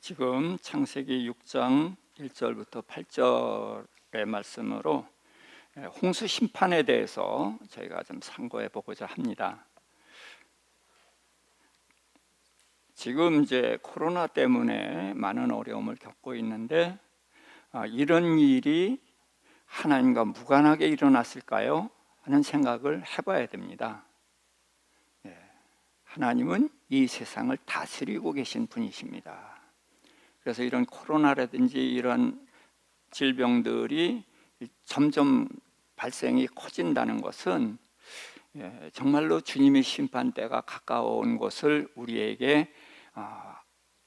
지금 창세기 6장 1절부터 8절의 말씀으로 홍수 심판에 대해서 저희가 좀 상고해 보고자 합니다. 지금 이제 코로나 때문에 많은 어려움을 겪고 있는데 이런 일이 하나님과 무관하게 일어났을까요? 하는 생각을 해봐야 됩니다. 하나님은 이 세상을 다스리고 계신 분이십니다. 그래서 이런 코로나라든지 이런 질병들이 점점 발생이 커진다는 것은 정말로 주님의 심판대가 가까워온 것을 우리에게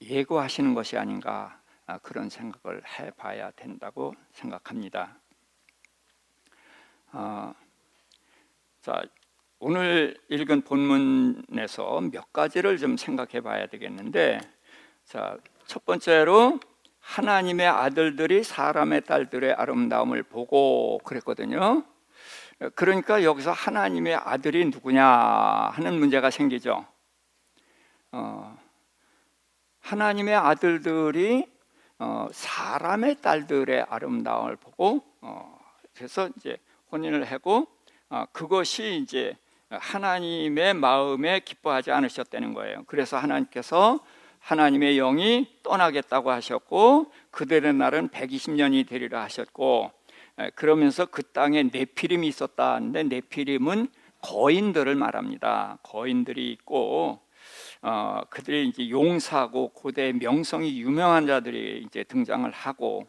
예고하시는 것이 아닌가, 그런 생각을 해봐야 된다고 생각합니다. 자, 오늘 읽은 본문에서 몇 가지를 좀 생각해 봐야 되겠는데, 자, 첫 번째로 하나님의 아들들이 사람의 딸들의 아름다움을 보고 그랬거든요. 그러니까 여기서 하나님의 아들이 누구냐 하는 문제가 생기죠. 하나님의 아들들이 사람의 딸들의 아름다움을 보고 그래서 이제 혼인을 하고 그것이 이제 하나님의 마음에 기뻐하지 않으셨다는 거예요. 그래서 하나님께서 하나님의 영이 떠나겠다고 하셨고 그들의 날은 120년이 되리라 하셨고, 그러면서 그 땅에 네피림이 있었다 하는데 네피림은 거인들을 말합니다. 거인들이 있고 그들이 이제 용사고 고대 명성이 유명한 자들이 이제 등장을 하고,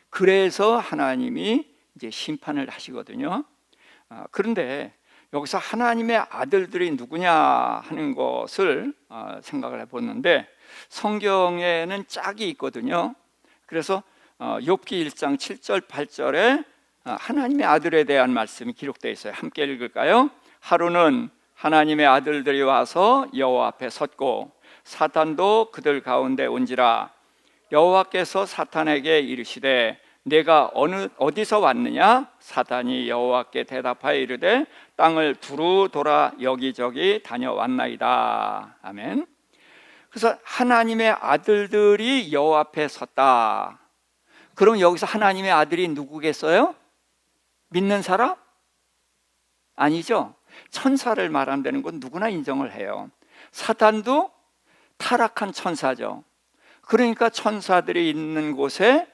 그래서 하나님이 이제 심판을 하시거든요. 그런데 여기서 하나님의 아들들이 누구냐 하는 것을 생각을 해봤는데, 성경에는 짝이 있거든요. 그래서 욥기 1장 7절 8절에 하나님의 아들에 대한 말씀이 기록되어 있어요. 함께 읽을까요? 하루는 하나님의 아들들이 와서 여호와 앞에 섰고 사탄도 그들 가운데 온지라. 여호와께서 사탄에게 이르시되 내가 어디서 왔느냐? 사탄이 여호와께 대답하여 이르되 땅을 두루 돌아 여기저기 다녀왔나이다. 아멘. 그래서 하나님의 아들들이 여호와 앞에 섰다. 그럼 여기서 하나님의 아들이 누구겠어요? 믿는 사람? 아니죠. 천사를 말한다는 건 누구나 인정을 해요. 사탄도 타락한 천사죠. 그러니까 천사들이 있는 곳에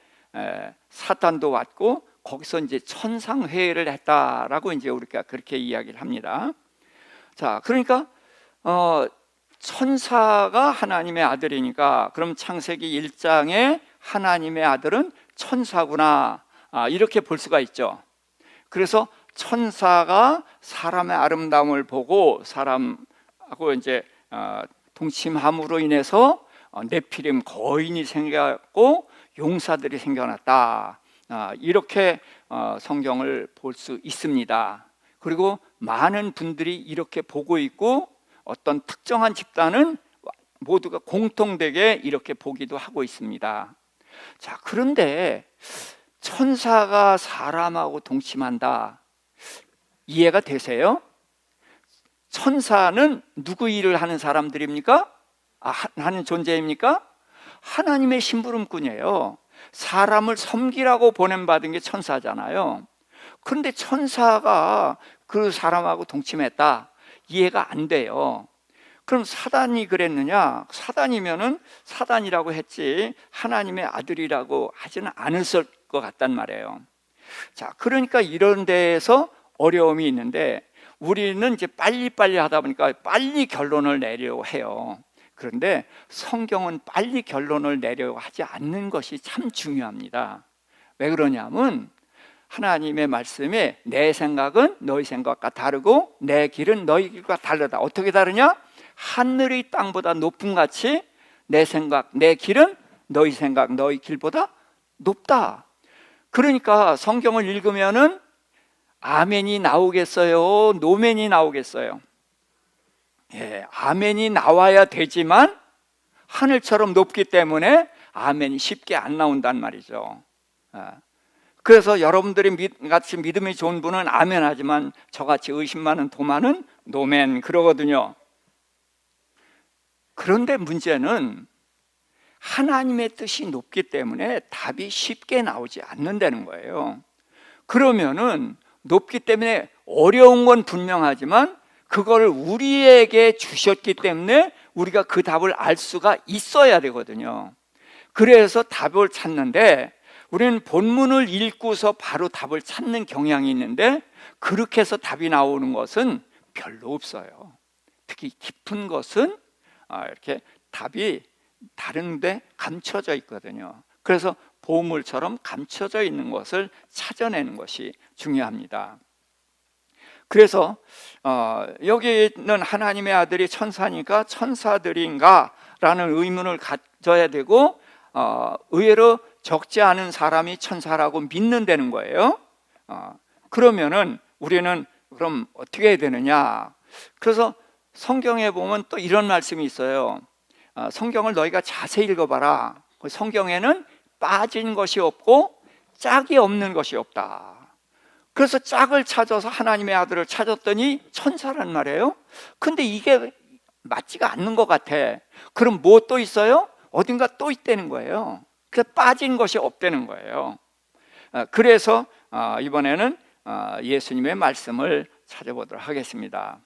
사탄도 왔고 거기서 이제 천상회의를 했다라고 이제 우리가 그렇게 이야기를 합니다. 자, 그러니까 천사가 하나님의 아들이니까 그럼 창세기 1장에 하나님의 아들은 천사구나, 이렇게 볼 수가 있죠. 그래서 천사가 사람의 아름다움을 보고 사람하고 이제 동침함으로 인해서 네피림 거인이 생겨났고 용사들이 생겨났다, 이렇게 성경을 볼 수 있습니다. 그리고 많은 분들이 이렇게 보고 있고 어떤 특정한 집단은 모두가 공통되게 이렇게 보기도 하고 있습니다. 자, 그런데 천사가 사람하고 동침한다, 이해가 되세요? 천사는 누구 일을 하는 사람들입니까? 하는 존재입니까? 하나님의 심부름꾼이에요. 사람을 섬기라고 보냄받은 게 천사잖아요. 그런데 천사가 그 사람하고 동침했다, 이해가 안 돼요. 그럼 사단이 그랬느냐? 사단이면은 사단이라고 했지 하나님의 아들이라고 하지는 않았을 것 같단 말이에요. 자, 그러니까 이런 데에서 어려움이 있는데 우리는 이제 빨리빨리 하다 보니까 빨리 결론을 내려고 해요. 그런데 성경은 빨리 결론을 내려고 하지 않는 것이 참 중요합니다. 왜 그러냐면 하나님의 말씀에 내 생각은 너희 생각과 다르고 내 길은 너희 길과 다르다. 어떻게 다르냐? 하늘이 땅보다 높음 같이 내 생각, 내 길은 너희 생각, 너희 길보다 높다. 그러니까 성경을 읽으면은 아멘이 나오겠어요? 노멘이 나오겠어요? 아멘이 나와야 되지만 하늘처럼 높기 때문에 아멘이 쉽게 안 나온단 말이죠. 그래서 여러분들이 같이 믿음이 좋은 분은 아멘 하지만 저같이 의심 많은 도마는 노멘 그러거든요. 그런데 문제는 하나님의 뜻이 높기 때문에 답이 쉽게 나오지 않는다는 거예요. 그러면은 높기 때문에 어려운 건 분명하지만 그걸 우리에게 주셨기 때문에 우리가 그 답을 알 수가 있어야 되거든요. 그래서 답을 찾는데 우리는 본문을 읽고서 바로 답을 찾는 경향이 있는데 그렇게 해서 답이 나오는 것은 별로 없어요. 특히 깊은 것은 이렇게 답이 다른데 감춰져 있거든요. 그래서 보물처럼 감춰져 있는 것을 찾아내는 것이 중요합니다. 그래서 여기는 하나님의 아들이 천사니까 천사들인가 라는 의문을 가져야 되고 의외로 적지 않은 사람이 천사라고 믿는다는 거예요. 그러면은 우리는 그럼 어떻게 해야 되느냐? 그래서 성경에 보면 또 이런 말씀이 있어요. 성경을 너희가 자세히 읽어봐라. 성경에는 빠진 것이 없고 짝이 없는 것이 없다. 그래서 짝을 찾아서 하나님의 아들을 찾았더니 천사란 말이에요. 근데 이게 맞지가 않는 것 같아. 그럼 뭐 또 있어요? 어딘가 또 있다는 거예요. 그래서 빠진 것이 없다는 거예요. 그래서 이번에는 예수님의 말씀을 찾아보도록 하겠습니다.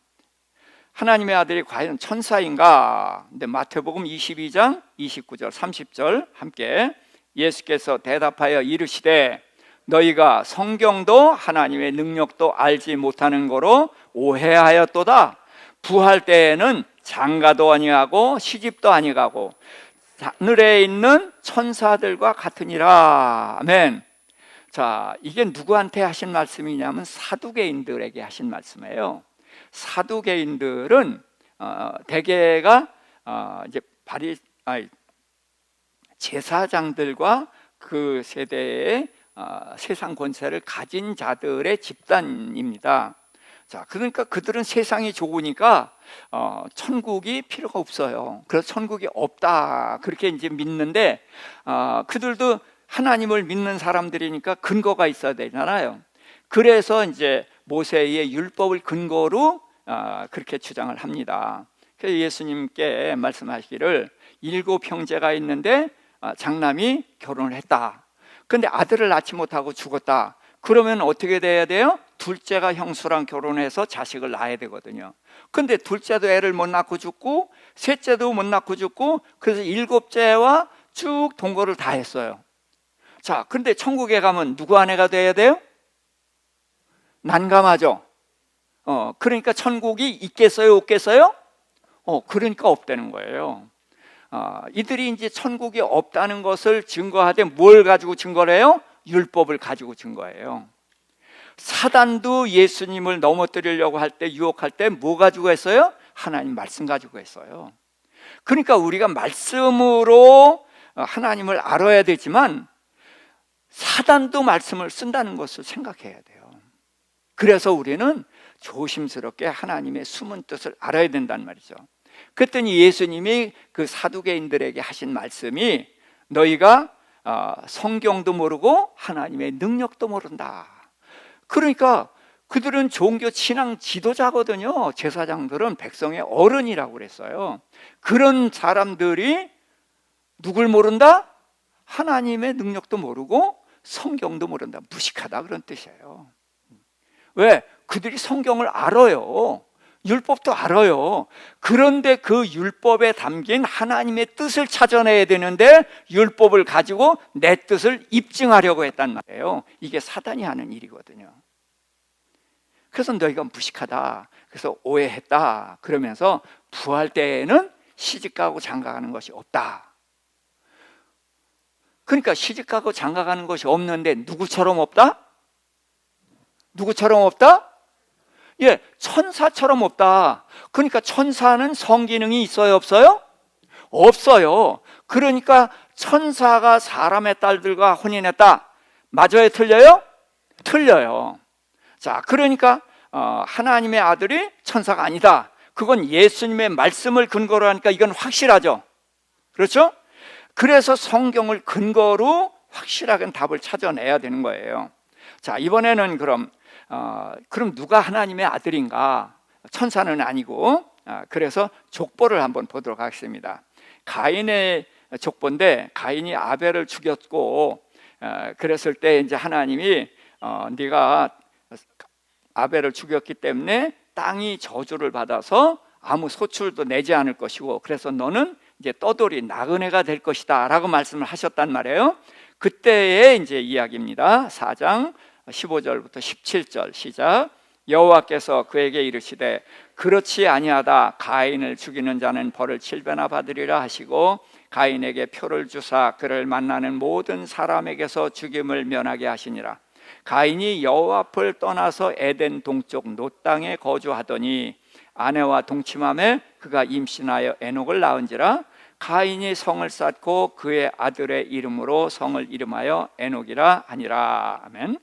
하나님의 아들이 과연 천사인가? 근데 마태복음 22장 29절 30절 함께 예수께서 대답하여 이르시되 너희가 성경도 하나님의 능력도 알지 못하는 거로 오해하였도다. 부할 때에는 장가도 아니하고 시집도 아니하고 하늘에 있는 천사들과 같으니라. 아멘. 자, 이게 누구한테 하신 말씀이냐면 사두개인들에게 하신 말씀이에요. 사두개인들은 대개가 이제 제사장들과 그 세대의 세상 권세를 가진 자들의 집단입니다. 자, 그러니까 그들은 세상이 좋으니까 천국이 필요가 없어요. 그래서 천국이 없다 그렇게 이제 믿는데 그들도 하나님을 믿는 사람들이니까 근거가 있어야 되잖아요. 그래서 이제 모세의 율법을 근거로 그렇게 주장을 합니다. 그래서 예수님께 말씀하시기를 7 형제가 있는데 장남이 결혼을 했다. 근데 아들을 낳지 못하고 죽었다. 그러면 어떻게 돼야 돼요? 둘째가 형수랑 결혼해서 자식을 낳아야 되거든요. 근데 둘째도 애를 못 낳고 죽고 셋째도 못 낳고 죽고 그래서 7째와 쭉 동거를 다 했어요. 자, 근데 천국에 가면 누구 아내가 돼야 돼요? 난감하죠. 그러니까 천국이 있겠어요, 없겠어요? 그러니까 없다는 거예요. 이들이 이제 천국이 없다는 것을 증거하되 뭘 가지고 증거를 해요? 율법을 가지고 증거해요. 사단도 예수님을 넘어뜨리려고 할 때, 유혹할 때 뭐 가지고 했어요? 하나님 말씀 가지고 했어요. 그러니까 우리가 말씀으로 하나님을 알아야 되지만 사단도 말씀을 쓴다는 것을 생각해야 돼요. 그래서 우리는 조심스럽게 하나님의 숨은 뜻을 알아야 된단 말이죠. 그랬더니 예수님이 그 사두개인들에게 하신 말씀이 너희가 성경도 모르고 하나님의 능력도 모른다. 그러니까 그들은 종교 신앙 지도자거든요. 제사장들은 백성의 어른이라고 그랬어요. 그런 사람들이 누굴 모른다? 하나님의 능력도 모르고 성경도 모른다. 무식하다 그런 뜻이에요. 왜? 그들이 성경을 알아요. 율법도 알아요. 그런데 그 율법에 담긴 하나님의 뜻을 찾아내야 되는데 율법을 가지고 내 뜻을 입증하려고 했단 말이에요. 이게 사단이 하는 일이거든요. 그래서 너희가 무식하다, 그래서 오해했다 그러면서 부활 때에는 시집가고 장가가는 것이 없다. 그러니까 시집가고 장가가는 것이 없는데 누구처럼 없다? 누구처럼 없다? 예, 천사처럼 없다. 그러니까 천사는 성기능이 있어요, 없어요? 없어요. 그러니까 천사가 사람의 딸들과 혼인했다. 맞아요, 틀려요? 틀려요. 자, 그러니까 하나님의 아들이 천사가 아니다. 그건 예수님의 말씀을 근거로 하니까 이건 확실하죠. 그렇죠? 그래서 성경을 근거로 확실하게 답을 찾아내야 되는 거예요. 자, 이번에는 그럼 누가 하나님의 아들인가? 천사는 아니고, 그래서 족보를 한번 보도록 하겠습니다. 가인의 족보인데 가인이 아벨을 죽였고 그랬을 때 이제 하나님이 네가 아벨을 죽였기 때문에 땅이 저주를 받아서 아무 소출도 내지 않을 것이고 그래서 너는 이제 떠돌이 나그네가 될 것이다 라고 말씀을 하셨단 말이에요. 그때의 이제 이야기입니다. 4장 15절부터 17절 시작. 여호와께서 그에게 이르시되 그렇지 아니하다. 가인을 죽이는 자는 벌을 7배나 받으리라 하시고 가인에게 표를 주사 그를 만나는 모든 사람에게서 죽임을 면하게 하시니라. 가인이 여호와 앞을 떠나서 에덴 동쪽 놋 땅에 거주하더니 아내와 동침함에 그가 임신하여 에녹을 낳은지라. 가인이 성을 쌓고 그의 아들의 이름으로 성을 이름하여 에녹이라 하니라. 아멘.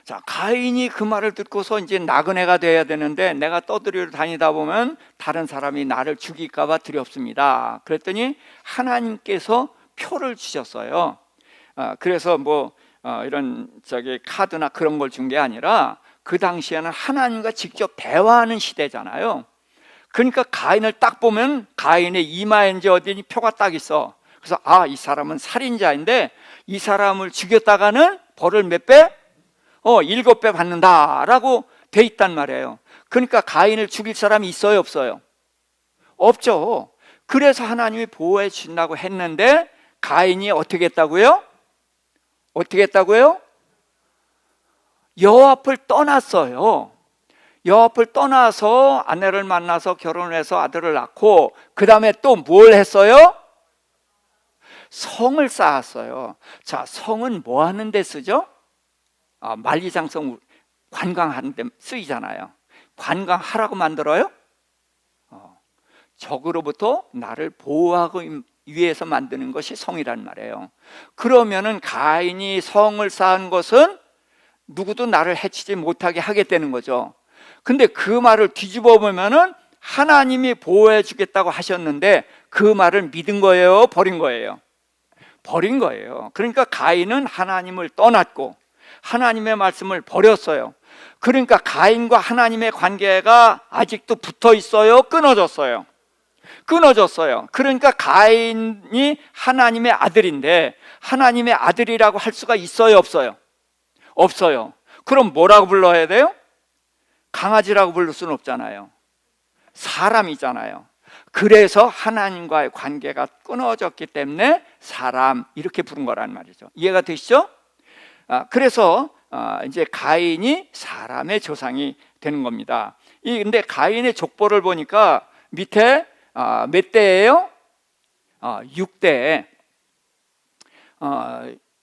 자, 가인이 그 말을 듣고서 이제 나그네가 돼야 되는데 내가 떠들이로 다니다 보면 다른 사람이 나를 죽일까 봐 두렵습니다. 그랬더니 하나님께서 표를 주셨어요. 그래서 이런 카드나 그런 걸 준 게 아니라 그 당시에는 하나님과 직접 대화하는 시대잖아요. 그러니까 가인을 딱 보면 가인의 이마에 이제 어디 표가 딱 있어. 그래서 이 사람은 살인자인데 이 사람을 죽였다가는 벌을 몇 배? 7배 받는다라고 돼 있단 말이에요. 그러니까 가인을 죽일 사람이 있어요, 없어요? 없죠. 그래서 하나님이 보호해 주신다고 했는데 가인이 어떻게 했다고요? 어떻게 했다고요? 여호와 앞을 떠났어요. 여호와 앞을 떠나서 아내를 만나서 결혼을 해서 아들을 낳고 그 다음에 또 뭘 했어요? 성을 쌓았어요. 자, 성은 뭐 하는 데 쓰죠? 만리장성 관광하는 데 쓰이잖아요. 관광하라고 만들어요? 적으로부터 나를 보호하기 위해서 만드는 것이 성이란 말이에요. 그러면은 가인이 성을 쌓은 것은 누구도 나를 해치지 못하게 하겠다는 거죠. 근데 그 말을 뒤집어 보면은 하나님이 보호해 주겠다고 하셨는데 그 말을 믿은 거예요? 버린 거예요? 버린 거예요. 그러니까 가인은 하나님을 떠났고 하나님의 말씀을 버렸어요. 그러니까 가인과 하나님의 관계가 아직도 붙어 있어요? 끊어졌어요? 끊어졌어요. 그러니까 가인이 하나님의 아들인데 하나님의 아들이라고 할 수가 있어요? 없어요? 없어요. 그럼 뭐라고 불러야 돼요? 강아지라고 부를 수는 없잖아요. 사람이잖아요. 그래서 하나님과의 관계가 끊어졌기 때문에 사람 이렇게 부른 거란 말이죠. 이해가 되시죠? 그래서 이제 가인이 사람의 조상이 되는 겁니다. 근데 가인의 족보를 보니까 밑에 몇 대예요? 6대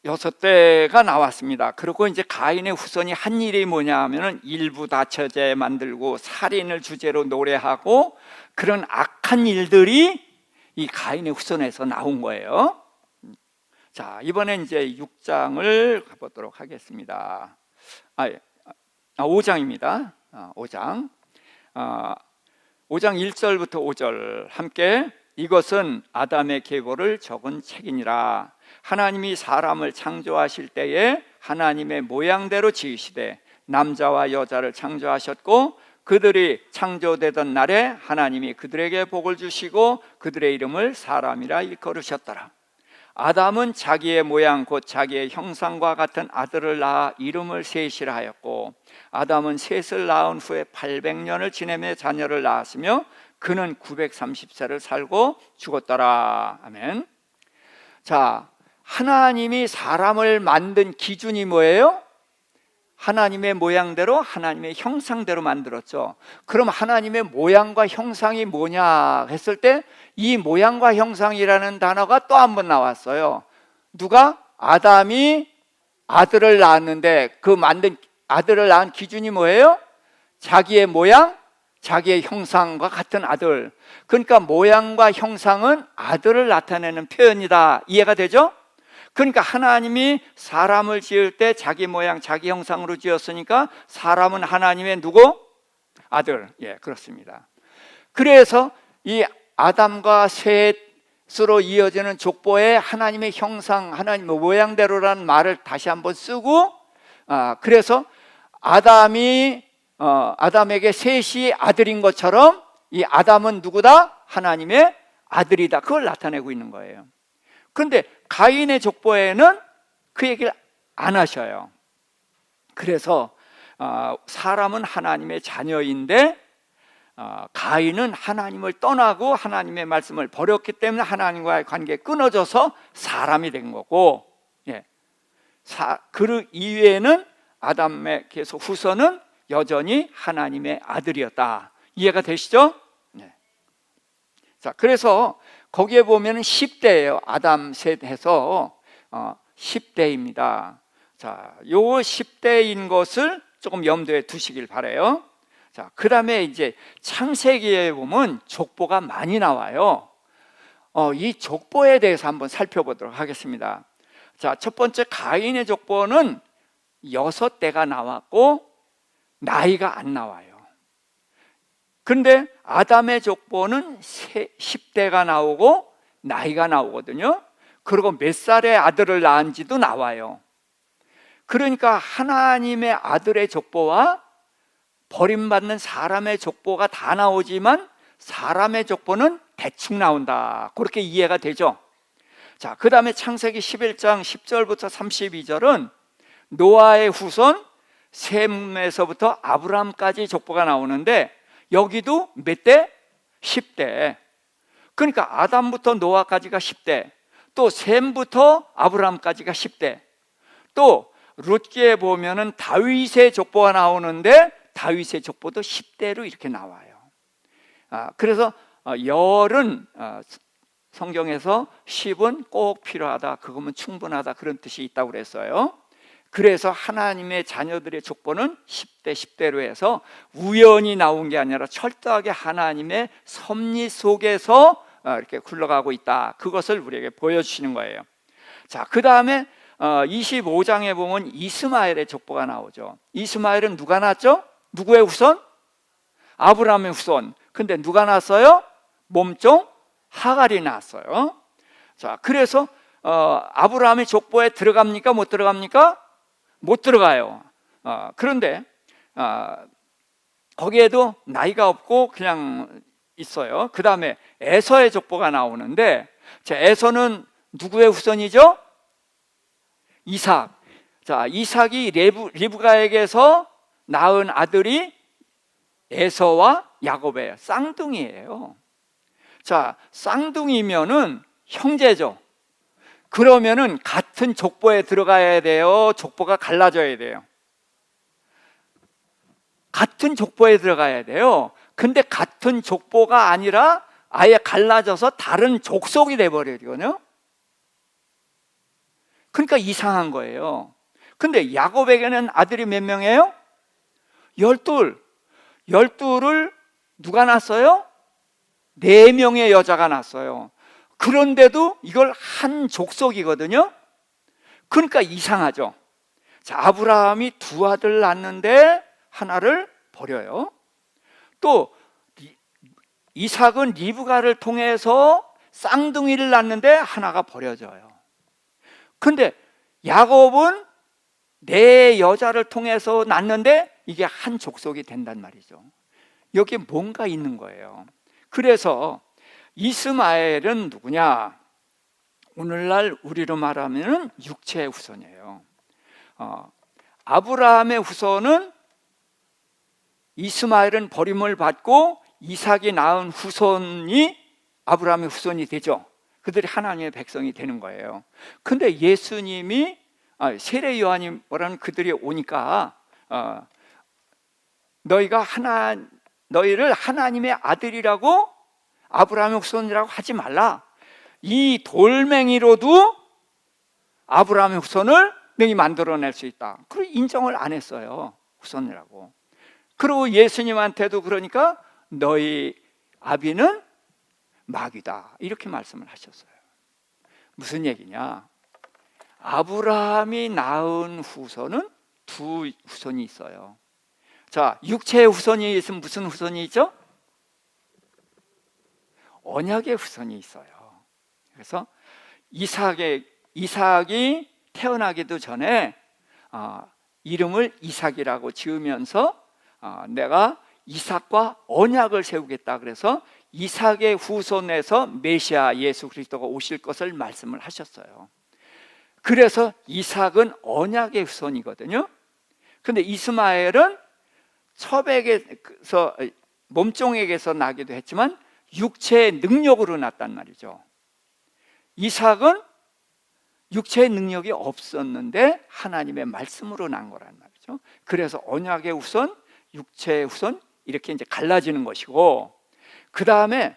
6대가 나왔습니다. 그리고 이제 가인의 후손이 한 일이 뭐냐 하면은 일부 다처제 만들고 살인을 주제로 노래하고 그런 악한 일들이 이 가인의 후손에서 나온 거예요. 자, 이번에 이제 6장을 가보도록 하겠습니다. 5장입니다. 5장 1절부터 5절 함께. 이것은 아담의 계보를 적은 책이니라. 하나님이 사람을 창조하실 때에 하나님의 모양대로 지으시되 남자와 여자를 창조하셨고 그들이 창조되던 날에 하나님이 그들에게 복을 주시고 그들의 이름을 사람이라 일컬으셨더라. 아담은 자기의 모양 곧 자기의 형상과 같은 아들을 낳아 이름을 셋이라 하였고 아담은 셋을 낳은 후에 800년을 지내며 자녀를 낳았으며 그는 930세를 살고 죽었더라. 아멘. 자, 하나님이 사람을 만든 기준이 뭐예요? 하나님의 모양대로 하나님의 형상대로 만들었죠. 그럼 하나님의 모양과 형상이 뭐냐 했을 때 이 모양과 형상이라는 단어가 또 한 번 나왔어요. 누가? 아담이 아들을 낳았는데 그 만든 아들을 낳은 기준이 뭐예요? 자기의 모양, 자기의 형상과 같은 아들. 그러니까 모양과 형상은 아들을 나타내는 표현이다. 이해가 되죠? 그러니까 하나님이 사람을 지을 때 자기 모양, 자기 형상으로 지었으니까 사람은 하나님의 누구? 아들. 예, 그렇습니다. 그래서 이 아담과 셋으로 이어지는 족보에 하나님의 형상, 하나님의 모양대로라는 말을 다시 한번 쓰고 그래서 아담에게 셋이 아들인 것처럼 이 아담은 누구다? 하나님의 아들이다, 그걸 나타내고 있는 거예요. 그런데 가인의 족보에는 그 얘기를 안 하셔요. 그래서 사람은 하나님의 자녀인데 가인은 하나님을 떠나고 하나님의 말씀을 버렸기 때문에 하나님과의 관계가 끊어져서 사람이 된 거고, 그 이외에는 아담의 계속 후손은 여전히 하나님의 아들이었다. 이해가 되시죠? 자, 그래서 거기에 보면 10대예요. 아담 셋 해서 10대입니다. 자, 요 10대인 것을 조금 염두에 두시길 바라요. 자, 그 다음에 이제 창세기에 보면 족보가 많이 나와요. 이 족보에 대해서 한번 살펴보도록 하겠습니다. 자, 첫 번째 가인의 족보는 6대가 나왔고 나이가 안 나와요. 그런데 아담의 족보는 10대가 나오고 나이가 나오거든요. 그리고 몇 살의 아들을 낳은지도 나와요. 그러니까 하나님의 아들의 족보와 버림받는 사람의 족보가 다 나오지만 사람의 족보는 대충 나온다, 그렇게 이해가 되죠. 자, 그 다음에 창세기 11장 10절부터 32절은 노아의 후손 셈에서부터 아브라함까지 족보가 나오는데 여기도 몇 대? 10대. 그러니까 아담부터 노아까지가 10대, 또 셈부터 아브라함까지가 10대, 또 룻기에 보면은 다윗의 족보가 나오는데 다윗의 족보도 10대로 이렇게 나와요. 그래서 열은 성경에서 10은 꼭 필요하다, 그거면 충분하다, 그런 뜻이 있다고 그랬어요. 그래서 하나님의 자녀들의 족보는 10대 10대로 해서 우연히 나온 게 아니라 철저하게 하나님의 섭리 속에서 이렇게 굴러가고 있다, 그것을 우리에게 보여주시는 거예요. 자, 그 다음에 25장에 보면 이스마엘의 족보가 나오죠. 이스마엘은 누가 낳았죠? 누구의 후손? 아브라함의 후손. 근데 누가 낳았어요? 몸종 하갈이 낳았어요. 자, 그래서 아브라함의 족보에 들어갑니까? 못 들어갑니까? 못 들어가요. 그런데 거기에도 나이가 없고 그냥 있어요. 그 다음에 에서의 족보가 나오는데, 자, 에서는 누구의 후손이죠? 이삭. 자, 이삭이 리브가에게서 낳은 아들이 에서와 야곱이에요. 쌍둥이에요. 자, 쌍둥이면은 형제죠. 그러면은 같은 족보에 들어가야 돼요? 족보가 갈라져야 돼요? 같은 족보에 들어가야 돼요. 근데 같은 족보가 아니라 아예 갈라져서 다른 족속이 돼버리거든요. 그러니까 이상한 거예요. 근데 야곱에게는 아들이 몇 명이에요? 12. 12를 누가 낳았어요? 4명의 여자가 낳았어요. 그런데도 이걸 한 족속이거든요. 그러니까 이상하죠. 자, 아브라함이 2 아들 낳았는데 하나를 버려요. 또 이삭은 리브가를 통해서 쌍둥이를 낳았는데 하나가 버려져요. 근데 야곱은 4 여자를 통해서 낳는데 이게 한 족속이 된단 말이죠. 여기에 뭔가 있는 거예요. 그래서 이스마엘은 누구냐? 오늘날 우리로 말하면 육체의 후손이에요. 아브라함의 후손은, 이스마엘은 버림을 받고 이삭이 낳은 후손이 아브라함의 후손이 되죠. 그들이 하나님의 백성이 되는 거예요. 근데 예수님이 세례 요한이 뭐라는, 그들이 오니까 너희를 하나님의 아들이라고, 아브라함의 후손이라고 하지 말라. 이 돌멩이로도 아브라함의 후손을 너희 만들어낼 수 있다. 그리고 인정을 안 했어요, 후손이라고. 그리고 예수님한테도 그러니까 너희 아비는 마귀다, 이렇게 말씀을 하셨어요. 무슨 얘기냐? 아브라함이 낳은 후손은 2 후손이 있어요. 자, 육체의 후손이 있으면 무슨 후손이 있죠? 언약의 후손이 있어요. 그래서 이삭이 태어나기도 전에 이름을 이삭이라고 지으면서 내가 이삭과 언약을 세우겠다, 그래서 이삭의 후손에서 메시아 예수 그리스도가 오실 것을 말씀을 하셨어요. 그래서 이삭은 언약의 후손이거든요. 근데 이스마엘은 첩에게서, 몸종에게서 나기도 했지만 육체의 능력으로 났단 말이죠. 이삭은 육체의 능력이 없었는데 하나님의 말씀으로 난 거란 말이죠. 그래서 언약의 후손, 육체의 후손 이렇게 이제 갈라지는 것이고, 그 다음에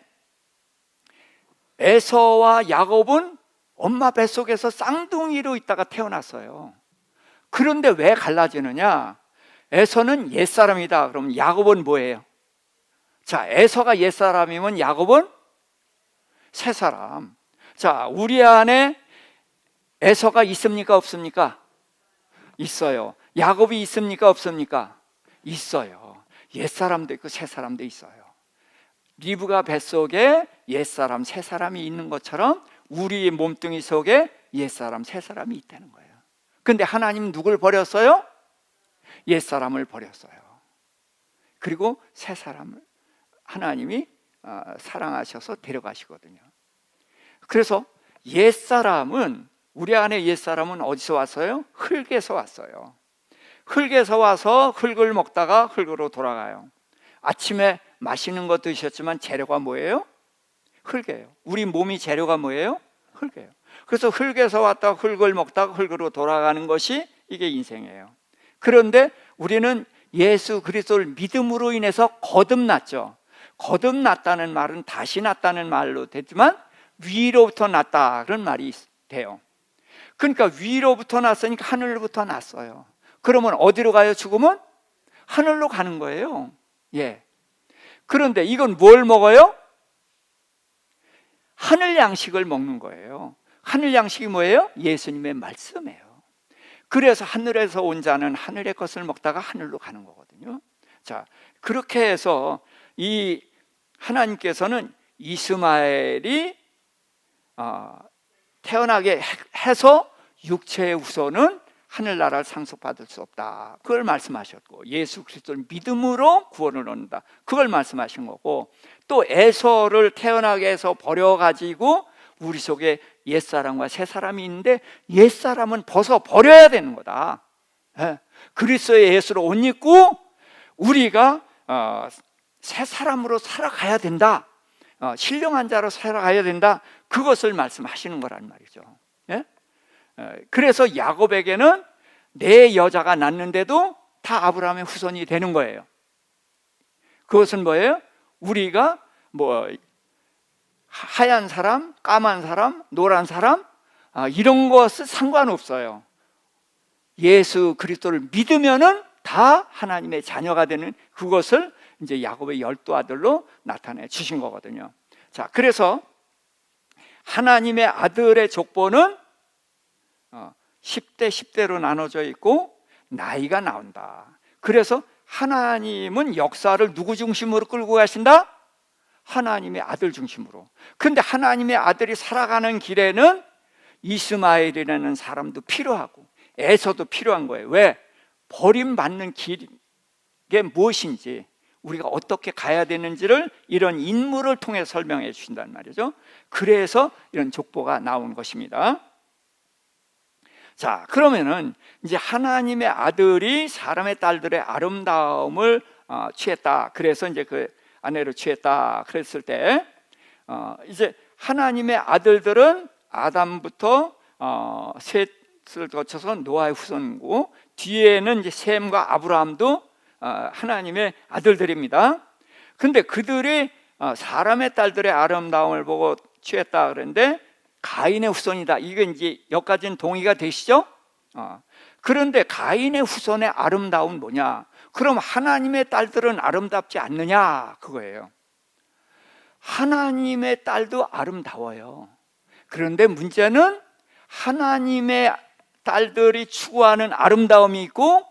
에서와 야곱은 엄마 뱃속에서 쌍둥이로 있다가 태어났어요. 그런데 왜 갈라지느냐? 에서는 옛사람이다. 그러면 야곱은 뭐예요? 자, 에서가 옛사람이면 야곱은 새사람. 자, 우리 안에 에서가 있습니까? 없습니까? 있어요. 야곱이 있습니까? 없습니까? 있어요. 옛사람도 있고 새사람도 있어요. 리브가 뱃속에 옛사람, 새사람이 있는 것처럼 우리 몸뚱이 속에 옛사람, 새사람이 있다는 거예요. 근데 하나님 누굴 버렸어요? 옛사람을 버렸어요. 그리고 새사람을 하나님이 사랑하셔서 데려가시거든요. 그래서 옛사람은, 우리 안에 옛사람은 어디서 왔어요? 흙에서 왔어요. 흙에서 와서 흙을 먹다가 흙으로 돌아가요. 아침에 맛있는 거 드셨지만 재료가 뭐예요? 흙이에요. 우리 몸이 재료가 뭐예요? 흙이에요. 그래서 흙에서 왔다가 흙을 먹다가 흙으로 돌아가는 것이 이게 인생이에요. 그런데 우리는 예수 그리스도를 믿음으로 인해서 거듭났죠. 거듭났다는 말은 다시 났다는 말로 됐지만 위로부터 났다 그런 말이 돼요. 그러니까 위로부터 났으니까 하늘로부터 났어요. 그러면 어디로 가요? 죽으면 하늘로 가는 거예요. 예. 그런데 이건 뭘 먹어요? 하늘 양식을 먹는 거예요. 하늘 양식이 뭐예요? 예수님의 말씀이에요. 그래서 하늘에서 온 자는 하늘의 것을 먹다가 하늘로 가는 거거든요. 자, 그렇게 해서 이 하나님께서는 이스마엘이 태어나게 해서 육체의 후손은 하늘나라를 상속받을 수 없다, 그걸 말씀하셨고, 예수 그리스도를 믿음으로 구원을 얻는다, 그걸 말씀하신 거고, 또 에서를 태어나게 해서 버려가지고 우리 속에 옛사람과 새사람이 있는데 옛사람은 버려야 되는 거다. 그리스도의 예수로 옷 입고 우리가 새사람으로 살아가야 된다, 신령한 자로 살아가야 된다, 그것을 말씀하시는 거란 말이죠. 그래서 야곱에게는 내 여자가 낳는데도 다 아브라함의 후손이 되는 거예요. 그것은 뭐예요? 우리가 하얀 사람, 까만 사람, 노란 사람, 이런 것은 상관없어요. 예수 그리스도를 믿으면은 다 하나님의 자녀가 되는, 그것을 이제 야곱의 12 아들로 나타내 주신 거거든요. 자, 그래서 하나님의 아들의 족보는 10대 10대로 나눠져 있고 나이가 나온다. 그래서 하나님은 역사를 누구 중심으로 끌고 가신다? 하나님의 아들 중심으로. 그런데 하나님의 아들이 살아가는 길에는 이스마엘이라는 사람도 필요하고 에서도 필요한 거예요. 왜? 버림받는 길이 무엇인지, 우리가 어떻게 가야 되는지를 이런 인물을 통해 설명해 주신단 말이죠. 그래서 이런 족보가 나온 것입니다. 자, 그러면은 이제 하나님의 아들이 사람의 딸들의 아름다움을 취했다, 그래서 이제 그 아내를 취했다 그랬을 때, 이제 하나님의 아들들은 아담부터 셋을 거쳐서 노아의 후손이고, 뒤에는 이제 셈과 아브라함도 하나님의 아들들입니다. 근데 그들이 사람의 딸들의 아름다움을 보고 취했다 그랬는데 가인의 후손이다, 이게 이제 여기까지는 동의가 되시죠? 그런데 가인의 후손의 아름다움은 뭐냐? 그럼 하나님의 딸들은 아름답지 않느냐? 그거예요. 하나님의 딸도 아름다워요. 그런데 문제는 하나님의 딸들이 추구하는 아름다움이 있고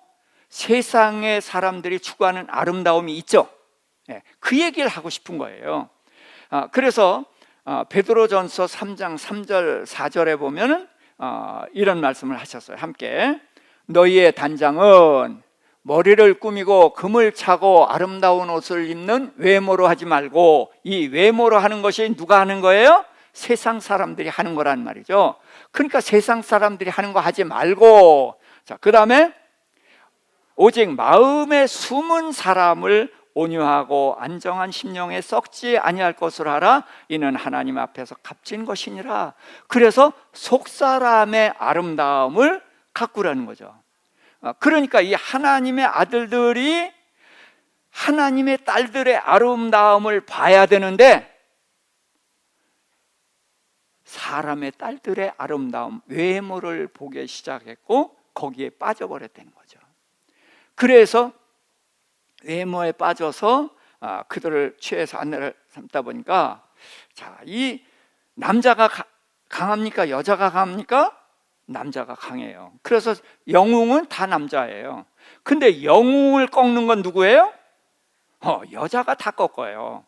세상의 사람들이 추구하는 아름다움이 있죠. 그 얘기를 하고 싶은 거예요. 그래서 베드로전서 3장 3절 4절에 보면은 이런 말씀을 하셨어요. 함께, 너희의 단장은 머리를 꾸미고 금을 차고 아름다운 옷을 입는 외모로 하지 말고, 이 외모로 하는 것이 누가 하는 거예요? 세상 사람들이 하는 거란 말이죠. 그러니까 세상 사람들이 하는 거 하지 말고, 자, 그 다음에 오직 마음에 숨은 사람을 온유하고 안정한 심령에 썩지 아니할 것으로 하라. 이는 하나님 앞에서 값진 것이니라. 그래서 속사람의 아름다움을 가꾸라는 거죠. 그러니까 이 하나님의 아들들이 하나님의 딸들의 아름다움을 봐야 되는데, 사람의 딸들의 아름다움, 외모를 보기 시작했고 거기에 빠져버렸다는 거죠. 그래서 외모에 빠져서 그들을 취해서 안내를 삼다 보니까, 자, 이 남자가 강합니까? 여자가 강합니까? 남자가 강해요. 그래서 영웅은 다 남자예요. 근데 영웅을 꺾는 건 누구예요? 여자가 다 꺾어요.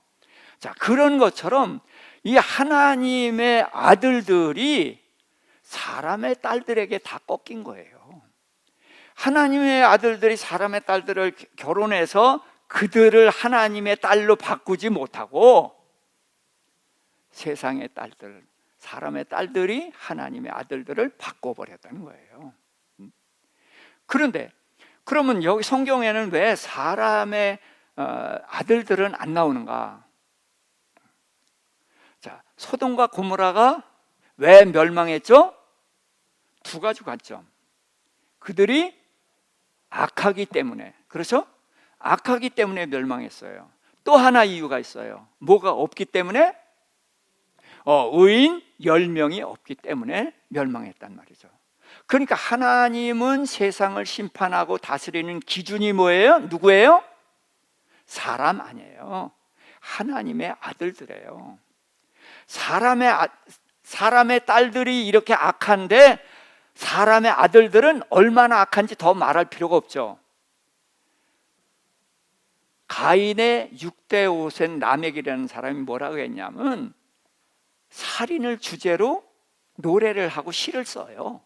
자, 그런 것처럼 이 하나님의 아들들이 사람의 딸들에게 다 꺾인 거예요. 하나님의 아들들이 사람의 딸들을 결혼해서 그들을 하나님의 딸로 바꾸지 못하고, 세상의 딸들, 사람의 딸들이 하나님의 아들들을 바꿔버렸다는 거예요. 그런데 그러면 여기 성경에는 왜 사람의 아들들은 안 나오는가? 자, 소돔과 고모라가 왜 멸망했죠? 두 가지 관점. 그들이 악하기 때문에, 그렇죠? 악하기 때문에 멸망했어요. 또 하나 이유가 있어요. 뭐가 없기 때문에? 의인 10명이 없기 때문에 멸망했단 말이죠. 그러니까 하나님은 세상을 심판하고 다스리는 기준이 뭐예요? 누구예요? 사람 아니에요. 하나님의 아들들이에요. 사람의 딸들이 이렇게 악한데 사람의 아들들은 얼마나 악한지 더 말할 필요가 없죠. 가인의 6대 5세 라멕이라는 사람이 뭐라고 했냐면, 살인을 주제로 노래를 하고 시를 써요.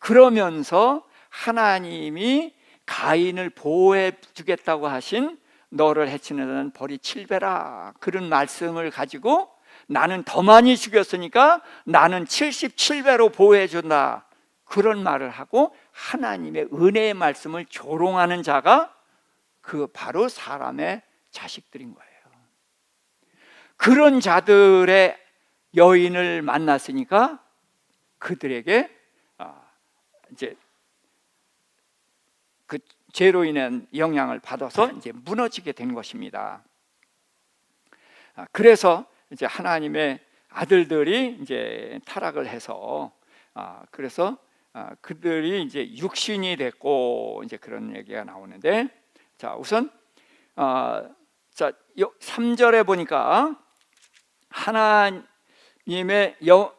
그러면서 하나님이 가인을 보호해 주겠다고 하신 너를 해치는 자는 벌이 7배라, 그런 말씀을 가지고 나는 더 많이 죽였으니까 나는 77배로 보호해 준다, 그런 말을 하고 하나님의 은혜의 말씀을 조롱하는 자가 그 바로 사람의 자식들인 거예요. 그런 자들의 여인을 만났으니까 그들에게 이제 그 죄로 인한 영향을 받아서 이제 무너지게 된 것입니다. 그래서 이제 하나님의 아들들이 이제 타락을 해서 그래서 그들이 이제 육신이 됐고, 이제 그런 얘기가 나오는데, 자, 우선 자, 3절에 보니까 하나님의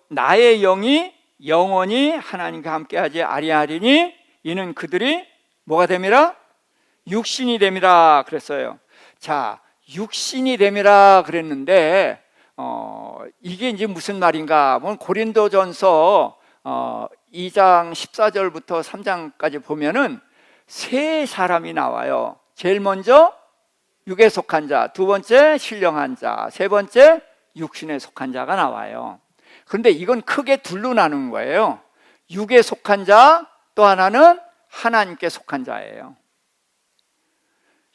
나의 영이 영원히 하나님과 함께하지 아니하리니 이는 그들이 뭐가 됨이라? 육신이 됨이라 그랬어요. 자, 육신이 됨이라 그랬는데 이게 이제 무슨 말인가? 고린도전서 2장 14절부터 3장까지 보면은 세 사람이 나와요. 제일 먼저 육에 속한 자, 두 번째 신령한 자, 세 번째 육신에 속한 자가 나와요. 그런데 이건 크게 둘로 나누는 거예요. 육에 속한 자, 또 하나는 하나님께 속한 자예요.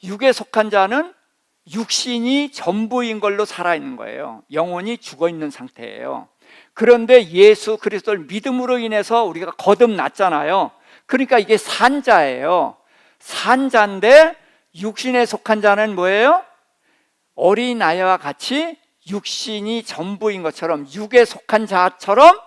육에 속한 자는 육신이 전부인 걸로 살아있는 거예요. 영혼이 죽어있는 상태예요. 그런데 예수 그리스도를 믿음으로 인해서 우리가 거듭났잖아요. 그러니까 이게 산자예요. 산자인데 육신에 속한 자는 뭐예요? 어린아이와 같이 육신이 전부인 것처럼, 육에 속한 자처럼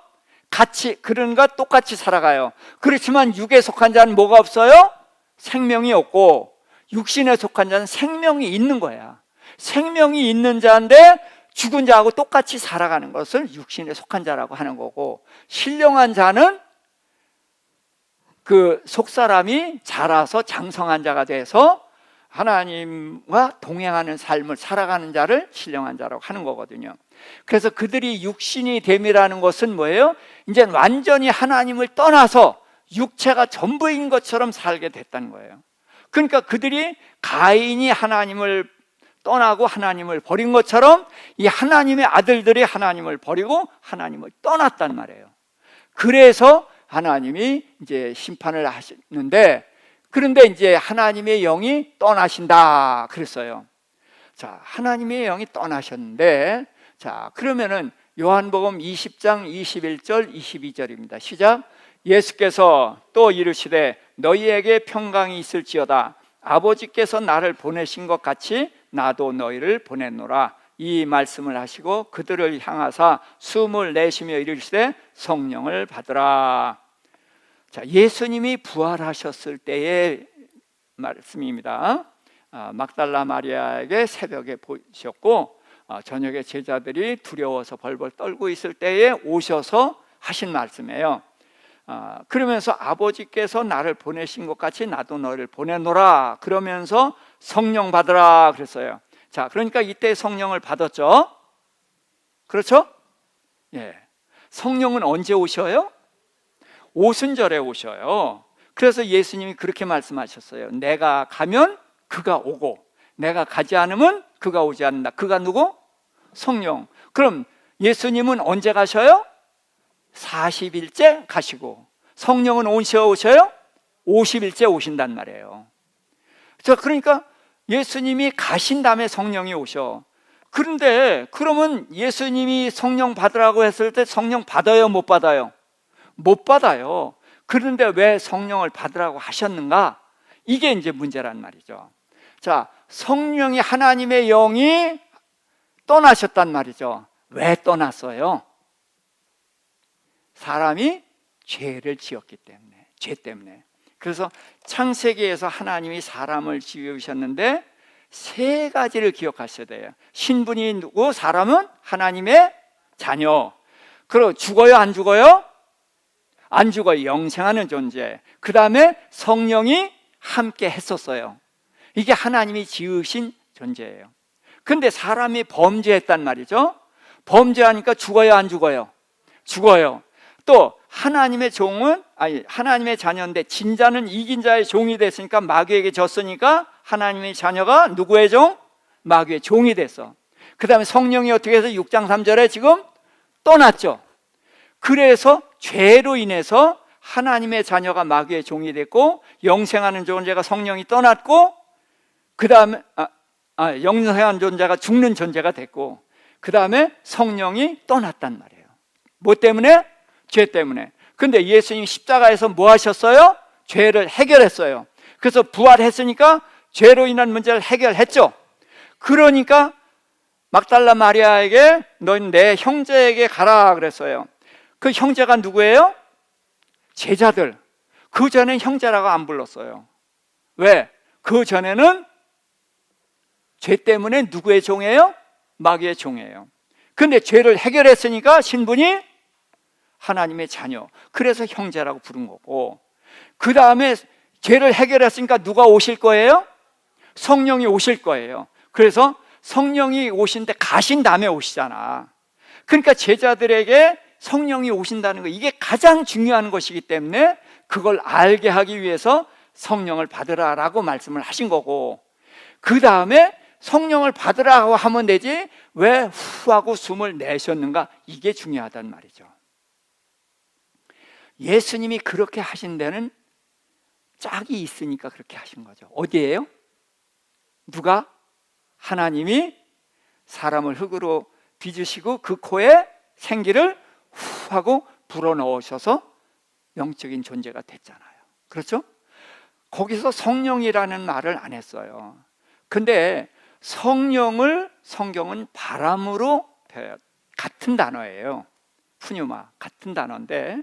같이, 그런가 똑같이 살아가요. 그렇지만 육에 속한 자는 뭐가 없어요? 생명이 없고, 육신에 속한 자는 생명이 있는 거야. 생명이 있는 자인데 죽은 자하고 똑같이 살아가는 것을 육신에 속한 자라고 하는 거고, 신령한 자는 그 속사람이 자라서 장성한 자가 돼서 하나님과 동행하는 삶을 살아가는 자를 신령한 자라고 하는 거거든요. 그래서 그들이 육신이 됨이라는 것은 뭐예요? 이제 완전히 하나님을 떠나서 육체가 전부인 것처럼 살게 됐다는 거예요. 그러니까 그들이 가인이 하나님을 떠나고 하나님을 버린 것처럼 이 하나님의 아들들이 하나님을 버리고 하나님을 떠났단 말이에요. 그래서 하나님이 이제 심판을 하시는데, 그런데 이제 하나님의 영이 떠나신다 그랬어요. 자, 하나님의 영이 떠나셨는데, 자, 그러면은 요한복음 20장 21절 22절입니다. 시작. 예수께서 또 이르시되 너희에게 평강이 있을지어다. 아버지께서 나를 보내신 것 같이 나도 너희를 보냈노라. 이 말씀을 하시고 그들을 향하사 숨을 내쉬며 이르시되 성령을 받으라. 자, 예수님이 부활하셨을 때의 말씀입니다. 막달라 마리아에게 새벽에 보셨고 저녁에 제자들이 두려워서 벌벌 떨고 있을 때에 오셔서 하신 말씀이에요. 그러면서 아버지께서 나를 보내신 것 같이 나도 너를 보내노라. 그러면서 성령 받으라 그랬어요. 자, 그러니까 이때 성령을 받았죠. 그렇죠? 예. 성령은 언제 오셔요? 오순절에 오셔요. 그래서 예수님이 그렇게 말씀하셨어요. 내가 가면 그가 오고 내가 가지 않으면 그가 오지 않는다. 그가 누구? 성령. 그럼 예수님은 언제 가셔요? 40일째 가시고, 성령은 언제 오셔요? 50일째 오신단 말이에요. 자, 그러니까 예수님이 가신 다음에 성령이 오셔. 그런데 그러면 예수님이 성령 받으라고 했을 때 성령 받아요, 못 받아요? 못 받아요. 그런데 왜 성령을 받으라고 하셨는가? 이게 이제 문제란 말이죠. 자, 성령이, 하나님의 영이 떠나셨단 말이죠. 왜 떠났어요? 사람이 죄를 지었기 때문에, 죄 때문에. 그래서 창세기에서 하나님이 사람을 지으셨는데 세 가지를 기억하셔야 돼요. 신분이 누구? 사람은 하나님의 자녀. 그리고 죽어요, 안 죽어요? 안 죽어요. 영생하는 존재. 그 다음에 성령이 함께 했었어요. 이게 하나님이 지으신 존재예요. 근데 사람이 범죄했단 말이죠. 범죄하니까 죽어요, 안 죽어요? 죽어요. 또 하나님의 종은, 아니 하나님의 자녀인데 진자는 이긴 자의 종이 됐으니까, 마귀에게 졌으니까 하나님의 자녀가 누구의 종? 마귀의 종이 됐어. 그 다음에 성령이 어떻게 해서 6장 3절에 지금 떠났죠. 그래서 죄로 인해서 하나님의 자녀가 마귀의 종이 됐고, 영생하는 존재가 성령이 떠났고, 그 다음에 영생한 존재가 죽는 존재가 됐고, 그 다음에 성령이 떠났단 말이에요. 뭐 때문에? 죄 때문에. 근데 예수님이 십자가에서 뭐 하셨어요? 죄를 해결했어요. 그래서 부활했으니까 죄로 인한 문제를 해결했죠. 그러니까 막달라 마리아에게 너는 내 형제에게 가라 그랬어요. 그 형제가 누구예요? 제자들. 그 전엔 형제라고 안 불렀어요. 왜? 그 전에는 죄 때문에 누구의 종이에요? 마귀의 종이에요. 근데 죄를 해결했으니까 신분이 하나님의 자녀. 그래서 형제라고 부른 거고, 그 다음에 죄를 해결했으니까 누가 오실 거예요? 성령이 오실 거예요. 그래서 성령이 오신데 가신 다음에 오시잖아. 그러니까 제자들에게 성령이 오신다는 거, 이게 가장 중요한 것이기 때문에 그걸 알게 하기 위해서 성령을 받으라라고 말씀을 하신 거고, 그 다음에 성령을 받으라고 하면 되지 왜 후하고 숨을 내쉬었는가? 이게 중요하단 말이죠. 예수님이 그렇게 하신 데는 짝이 있으니까 그렇게 하신 거죠. 어디예요? 누가? 하나님이 사람을 흙으로 빚으시고 그 코에 생기를 후 하고 불어넣으셔서 영적인 존재가 됐잖아요. 그렇죠? 거기서 성령이라는 말을 안 했어요. 근데 성령을 성경은 바람으로 같은 단어예요. 푸뉴마, 같은 단어인데,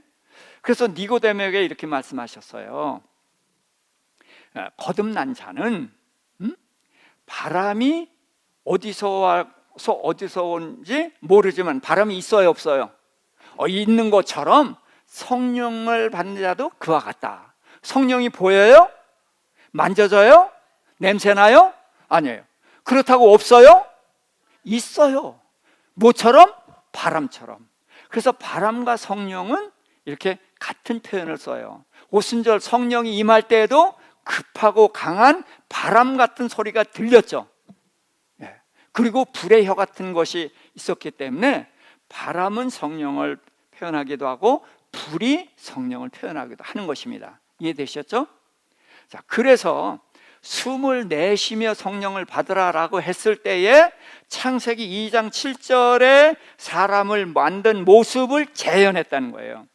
그래서 니고데모에게 이렇게 말씀하셨어요. 거듭난 자는 바람이 어디서 와서 어디서 온지 모르지만 바람이 있어요, 없어요? 있는 것처럼 성령을 받는 자도 그와 같다. 성령이 보여요? 만져져요? 냄새나요? 아니에요. 그렇다고 없어요? 있어요. 뭐처럼? 바람처럼. 그래서 바람과 성령은 이렇게 같은 표현을 써요. 오순절 성령이 임할 때에도 급하고 강한 바람 같은 소리가 들렸죠. 그리고 불의 혀 같은 것이 있었기 때문에 바람은 성령을 표현하기도 하고 불이 성령을 표현하기도 하는 것입니다. 이해되셨죠? 자, 그래서 숨을 내쉬며 성령을 받으라라고 했을 때에 창세기 2장 7절에 사람을 만든 모습을 재현했다는 거예요.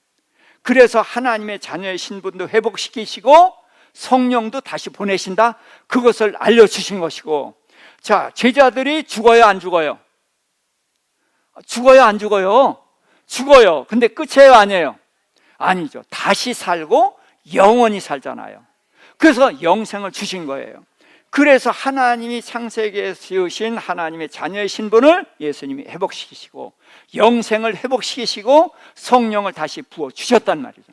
그래서 하나님의 자녀의 신분도 회복시키시고 성령도 다시 보내신다, 그것을 알려주신 것이고, 자, 제자들이 죽어요 안 죽어요? 죽어요 안 죽어요? 죽어요. 근데 끝이에요 아니에요? 아니죠. 다시 살고 영원히 살잖아요. 그래서 영생을 주신 거예요. 그래서 하나님이 창세기에 지으신 하나님의 자녀의 신분을 예수님이 회복시키시고 영생을 회복시키시고 성령을 다시 부어주셨단 말이죠.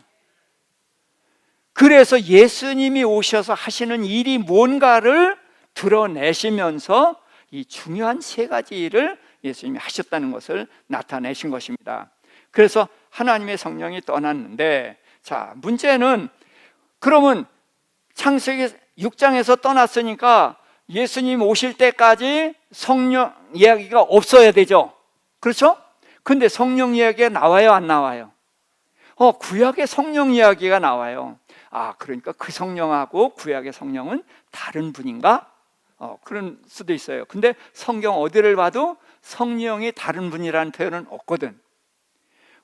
그래서 예수님이 오셔서 하시는 일이 뭔가를 드러내시면서 이 중요한 세 가지 일을 예수님이 하셨다는 것을 나타내신 것입니다. 그래서 하나님의 성령이 떠났는데, 자, 문제는 그러면 창세기 6장에서 떠났으니까 예수님 오실 때까지 성령 이야기가 없어야 되죠. 그렇죠? 근데 성령 이야기가 나와요 안 나와요? 구약의 성령 이야기가 나와요. 그러니까 그 성령하고 구약의 성령은 다른 분인가? 그런 수도 있어요. 근데 성경 어디를 봐도 성령이 다른 분이라는 표현은 없거든.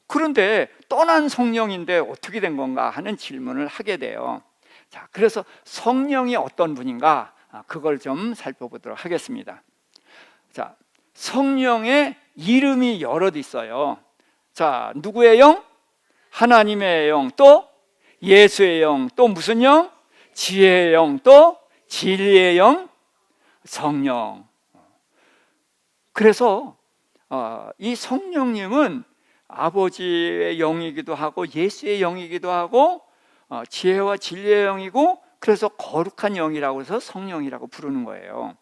그런데 떠난 성령인데 어떻게 된 건가 하는 질문을 하게 돼요. 자, 그래서 성령이 어떤 분인가, 그걸 좀 살펴보도록 하겠습니다. 자, 성령의 이름이 여럿 있어요. 자, 누구의 영? 하나님의 영, 또 예수의 영, 또 무슨 영? 지혜의 영, 또 진리의 영, 성령. 그래서 이 성령님은 아버지의 영이기도 하고 예수의 영이기도 하고 지혜와 진리의 영이고, 그래서 거룩한 영이라고 해서 성령이라고 부르는 거예요.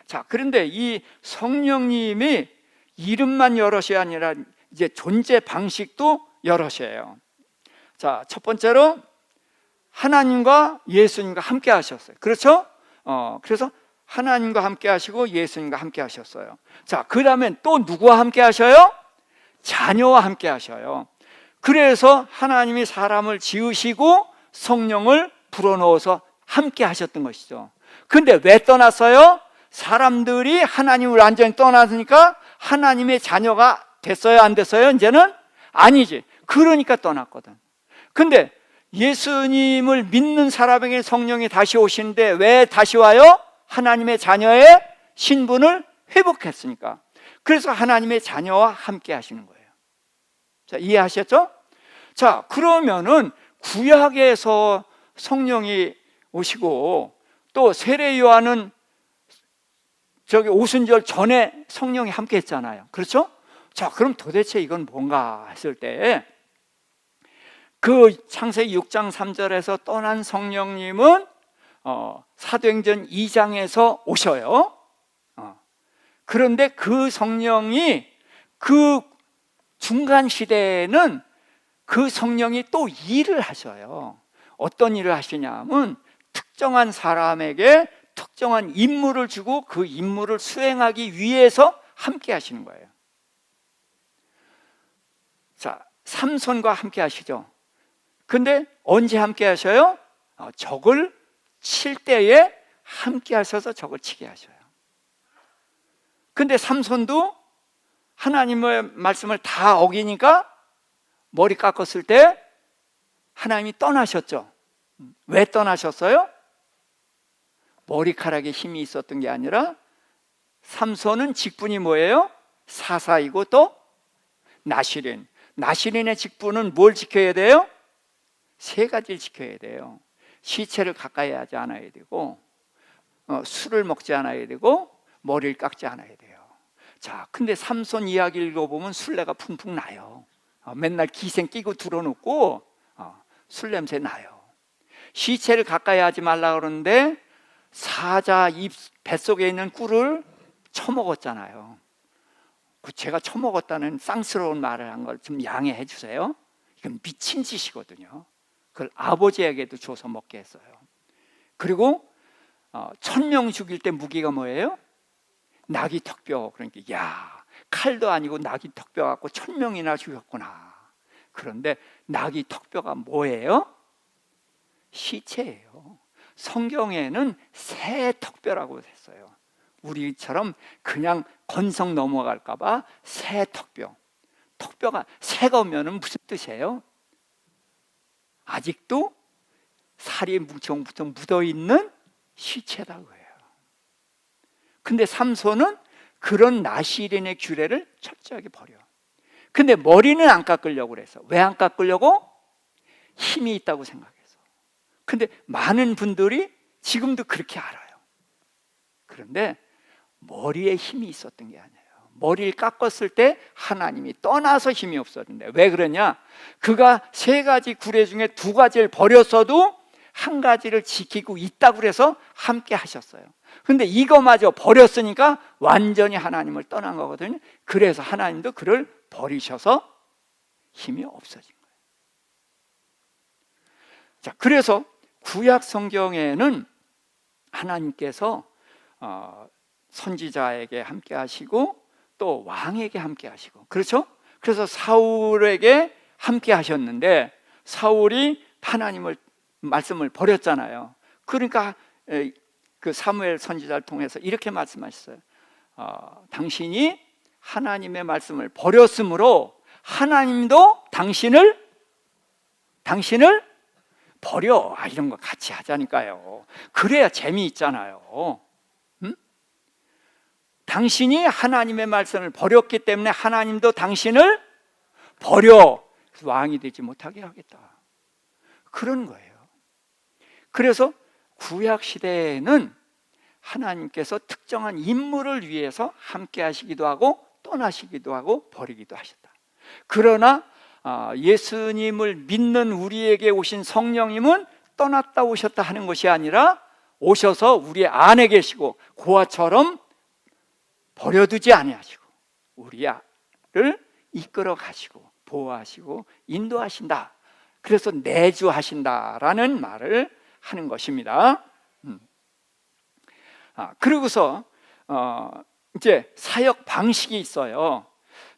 자, 그런데 이 성령님이 이름만 여럿이 아니라 이제 존재 방식도 여럿이에요. 자, 첫 번째로 하나님과 예수님과 함께 하셨어요. 그렇죠? 그래서 하나님과 함께 하시고 예수님과 함께 하셨어요. 자, 그 다음엔 또 누구와 함께 하셔요? 자녀와 함께 하셔요. 그래서 하나님이 사람을 지으시고 성령을 불어넣어서 함께 하셨던 것이죠. 근데 왜 떠났어요? 사람들이 하나님을 완전히 떠났으니까 하나님의 자녀가 됐어요 안 됐어요? 이제는 아니지. 그러니까 떠났거든. 근데 예수님을 믿는 사람에게 성령이 다시 오시는데 왜 다시 와요? 하나님의 자녀의 신분을 회복했으니까. 그래서 하나님의 자녀와 함께 하시는 거예요. 자, 이해하셨죠? 자, 그러면은 구약에서 성령이 오시고 또 세례 요한은 오순절 전에 성령이 함께 했잖아요. 그렇죠? 자, 그럼 도대체 이건 뭔가 했을 때 그 창세기 6장 3절에서 떠난 성령님은 사도행전 2장에서 오셔요. 그런데 그 성령이 그 중간 시대에는 그 성령이 또 일을 하셔요. 어떤 일을 하시냐면 특정한 사람에게 특정한 임무를 주고 그 임무를 수행하기 위해서 함께 하시는 거예요. 자, 삼손과 함께 하시죠. 근데 언제 함께 하셔요? 적을 칠 때에 함께 하셔서 적을 치게 하셔요. 근데 삼손도 하나님의 말씀을 다 어기니까 머리 깎았을 때 하나님이 떠나셨죠. 왜 떠나셨어요? 머리카락에 힘이 있었던 게 아니라 삼손은 직분이 뭐예요? 사사이고 또 나실인. 나실인의 직분은 뭘 지켜야 돼요? 세 가지를 지켜야 돼요. 시체를 가까이 하지 않아야 되고 술을 먹지 않아야 되고 머리를 깎지 않아야 돼요. 자, 근데 삼손 이야기 읽어보면 술내가 풍풍 나요. 맨날 기생 끼고 들어놓고 술 냄새 나요. 시체를 가까이 하지 말라 그러는데 사자 입 뱃속에 있는 꿀을 처먹었잖아요. 제가 처먹었다는 쌍스러운 말을 한 걸 좀 양해해 주세요. 이건 미친 짓이거든요. 그걸 아버지에게도 줘서 먹게 했어요. 그리고 1000명 죽일 때 무기가 뭐예요? 나귀 턱뼈. 그러니까 야, 칼도 아니고 나귀 턱뼈 갖고 1000명이나 죽였구나. 그런데 나귀 턱뼈가 뭐예요? 시체예요. 성경에는 새 턱뼈라고 했어요. 우리처럼 그냥 건성 넘어갈까 봐 새 턱뼈. 턱뼈가 새 거면은 무슨 뜻이에요? 아직도 살이 뭉텅뭉텅 묻어있는 시체라고 해요. 근데 삼손은 그런 나시린의 규례를 철저하게 버려. 근데 머리는 안 깎으려고 그래서. 왜 안 깎으려고? 힘이 있다고 생각해서. 근데 많은 분들이 지금도 그렇게 알아요. 그런데 머리에 힘이 있었던 게 아니에요. 머리를 깎았을 때 하나님이 떠나서 힘이 없었는데, 왜 그러냐? 그가 3가지 구레 중에 2가지를 버렸어도 1가지를 지키고 있다고 그래서 함께 하셨어요. 근데 이거마저 버렸으니까 완전히 하나님을 떠난 거거든요. 그래서 하나님도 그를 버리셔서 힘이 없어진 거예요. 자, 그래서 구약 성경에는 하나님께서 선지자에게 함께 하시고 또 왕에게 함께 하시고, 그렇죠? 그래서 사울에게 함께 하셨는데 사울이 하나님을 말씀을 버렸잖아요. 그러니까 그 사무엘 선지자를 통해서 이렇게 말씀하셨어요. 당신이 하나님의 말씀을 버렸으므로 하나님도 당신을 버려. 이런 거 같이 하자니까요. 그래야 재미있잖아요. 당신이 하나님의 말씀을 버렸기 때문에 하나님도 당신을 버려. 왕이 되지 못하게 하겠다. 그런 거예요. 그래서 구약 시대에는 하나님께서 특정한 인물을 위해서 함께 하시기도 하고 떠나시기도 하고 버리기도 하셨다. 그러나 예수님을 믿는 우리에게 오신 성령님은 떠났다 오셨다 하는 것이 아니라 오셔서 우리 안에 계시고 고아처럼 버려두지 아니하시고 우리를 이끌어 가시고 보호하시고 인도하신다. 그래서 내주하신다라는 말을 하는 것입니다. 그러고서 이제 사역 방식이 있어요.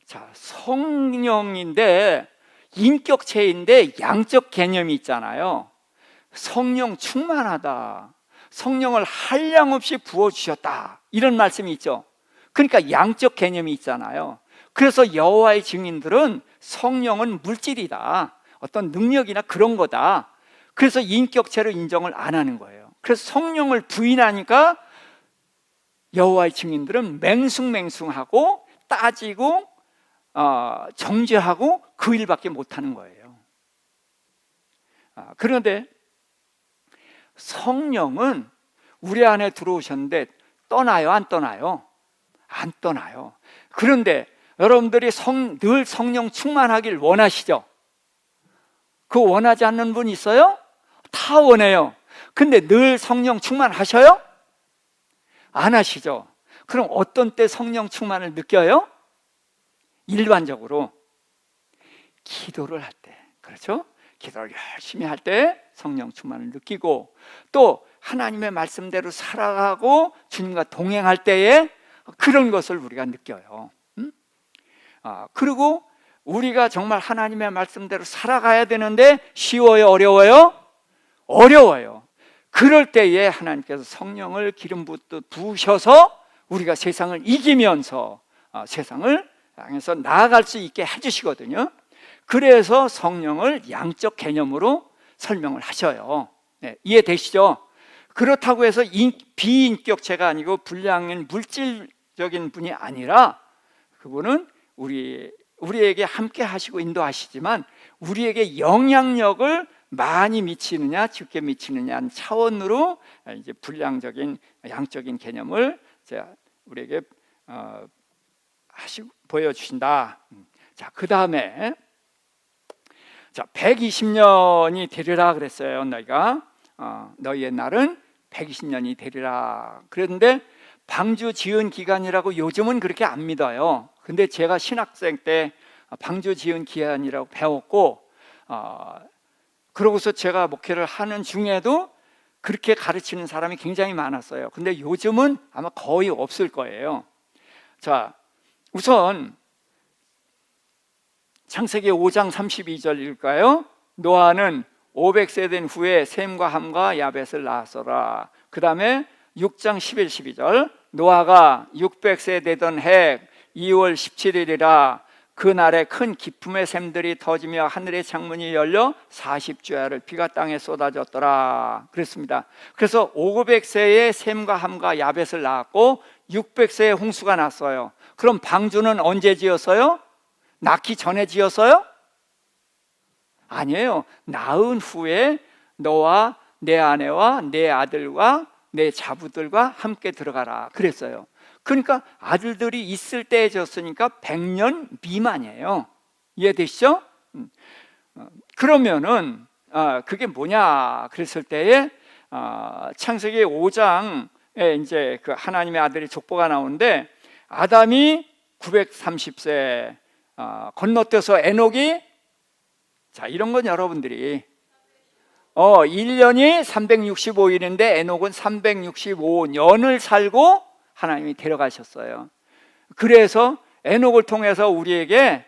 자, 성령인데 인격체인데 양적 개념이 있잖아요. 성령 충만하다, 성령을 한량없이 부어주셨다, 이런 말씀이 있죠. 그러니까 양적 개념이 있잖아요. 그래서 여호와의 증인들은 성령은 물질이다, 어떤 능력이나 그런 거다. 그래서 인격체로 인정을 안 하는 거예요. 그래서 성령을 부인하니까 여호와의 증인들은 맹숭맹숭하고 따지고 정죄하고 그 일밖에 못하는 거예요. 그런데 성령은 우리 안에 들어오셨는데 떠나요, 안 떠나요? 안 떠나요. 그런데 여러분들이 늘 성령 충만하길 원하시죠? 그거 원하지 않는 분 있어요? 다 원해요. 근데 늘 성령 충만하셔요? 안 하시죠? 그럼 어떤 때 성령 충만을 느껴요? 일반적으로 기도를 할 때, 그렇죠? 기도를 열심히 할 때 성령 충만을 느끼고, 또 하나님의 말씀대로 살아가고 주님과 동행할 때에 그런 것을 우리가 느껴요. 그리고 우리가 정말 하나님의 말씀대로 살아가야 되는데 쉬워요, 어려워요? 어려워요. 그럴 때에 하나님께서 성령을 기름 부으셔서 우리가 세상을 이기면서 세상을 향해서 나아갈 수 있게 해주시거든요. 그래서 성령을 양적 개념으로 설명을 하셔요. 네, 이해되시죠? 그렇다고 해서 비인격체가 아니고 불량인 물질적인 분이 아니라 그분은 우리에게 함께 하시고 인도하시지만 우리에게 영향력을 많이 미치느냐 적게 미치느냐 하는 차원으로 이제 불량적인 양적인 개념을 우리에게 보여주신다. 자, 그 다음에 120년이 되리라 그랬어요. 너희의 날은 120년이 되리라. 그런데 방주 지은 기간이라고 요즘은 그렇게 안 믿어요. 근데 제가 신학생 때 방주 지은 기간이라고 배웠고, 그러고서 제가 목회를 하는 중에도 그렇게 가르치는 사람이 굉장히 많았어요. 근데 요즘은 아마 거의 없을 거예요. 자, 우선 창세기 5장 32절일까요? 노아는 500세 된 후에 셈과 함과 야벳을 낳았어라. 그 다음에 6장 11, 12절 노아가 600세 되던 해 2월 17일이라 그날에 큰 기품의 샘들이 터지며 하늘의 창문이 열려 40주야를 비가 땅에 쏟아졌더라 그랬습니다. 그래서 500세에 셈과 함과 야벳을 낳았고 600세에 홍수가 났어요. 그럼 방주는 언제 지었어요? 낳기 전에 지었어요? 아니에요. 낳은 후에 너와 내 아내와 내 아들과 내 자부들과 함께 들어가라 그랬어요. 그러니까 아들들이 있을 때에 졌으니까 100년 미만이에요. 이해되시죠? 그러면은 그게 뭐냐 그랬을 때에 창세기 5장에 이제 그 하나님의 아들이 족보가 나오는데 아담이 930세 건너뛰어서 에녹이 자 이런 건 여러분들이 1년이 365일인데 에녹은 365년을 살고 하나님이 데려가셨어요. 그래서 에녹을 통해서 우리에게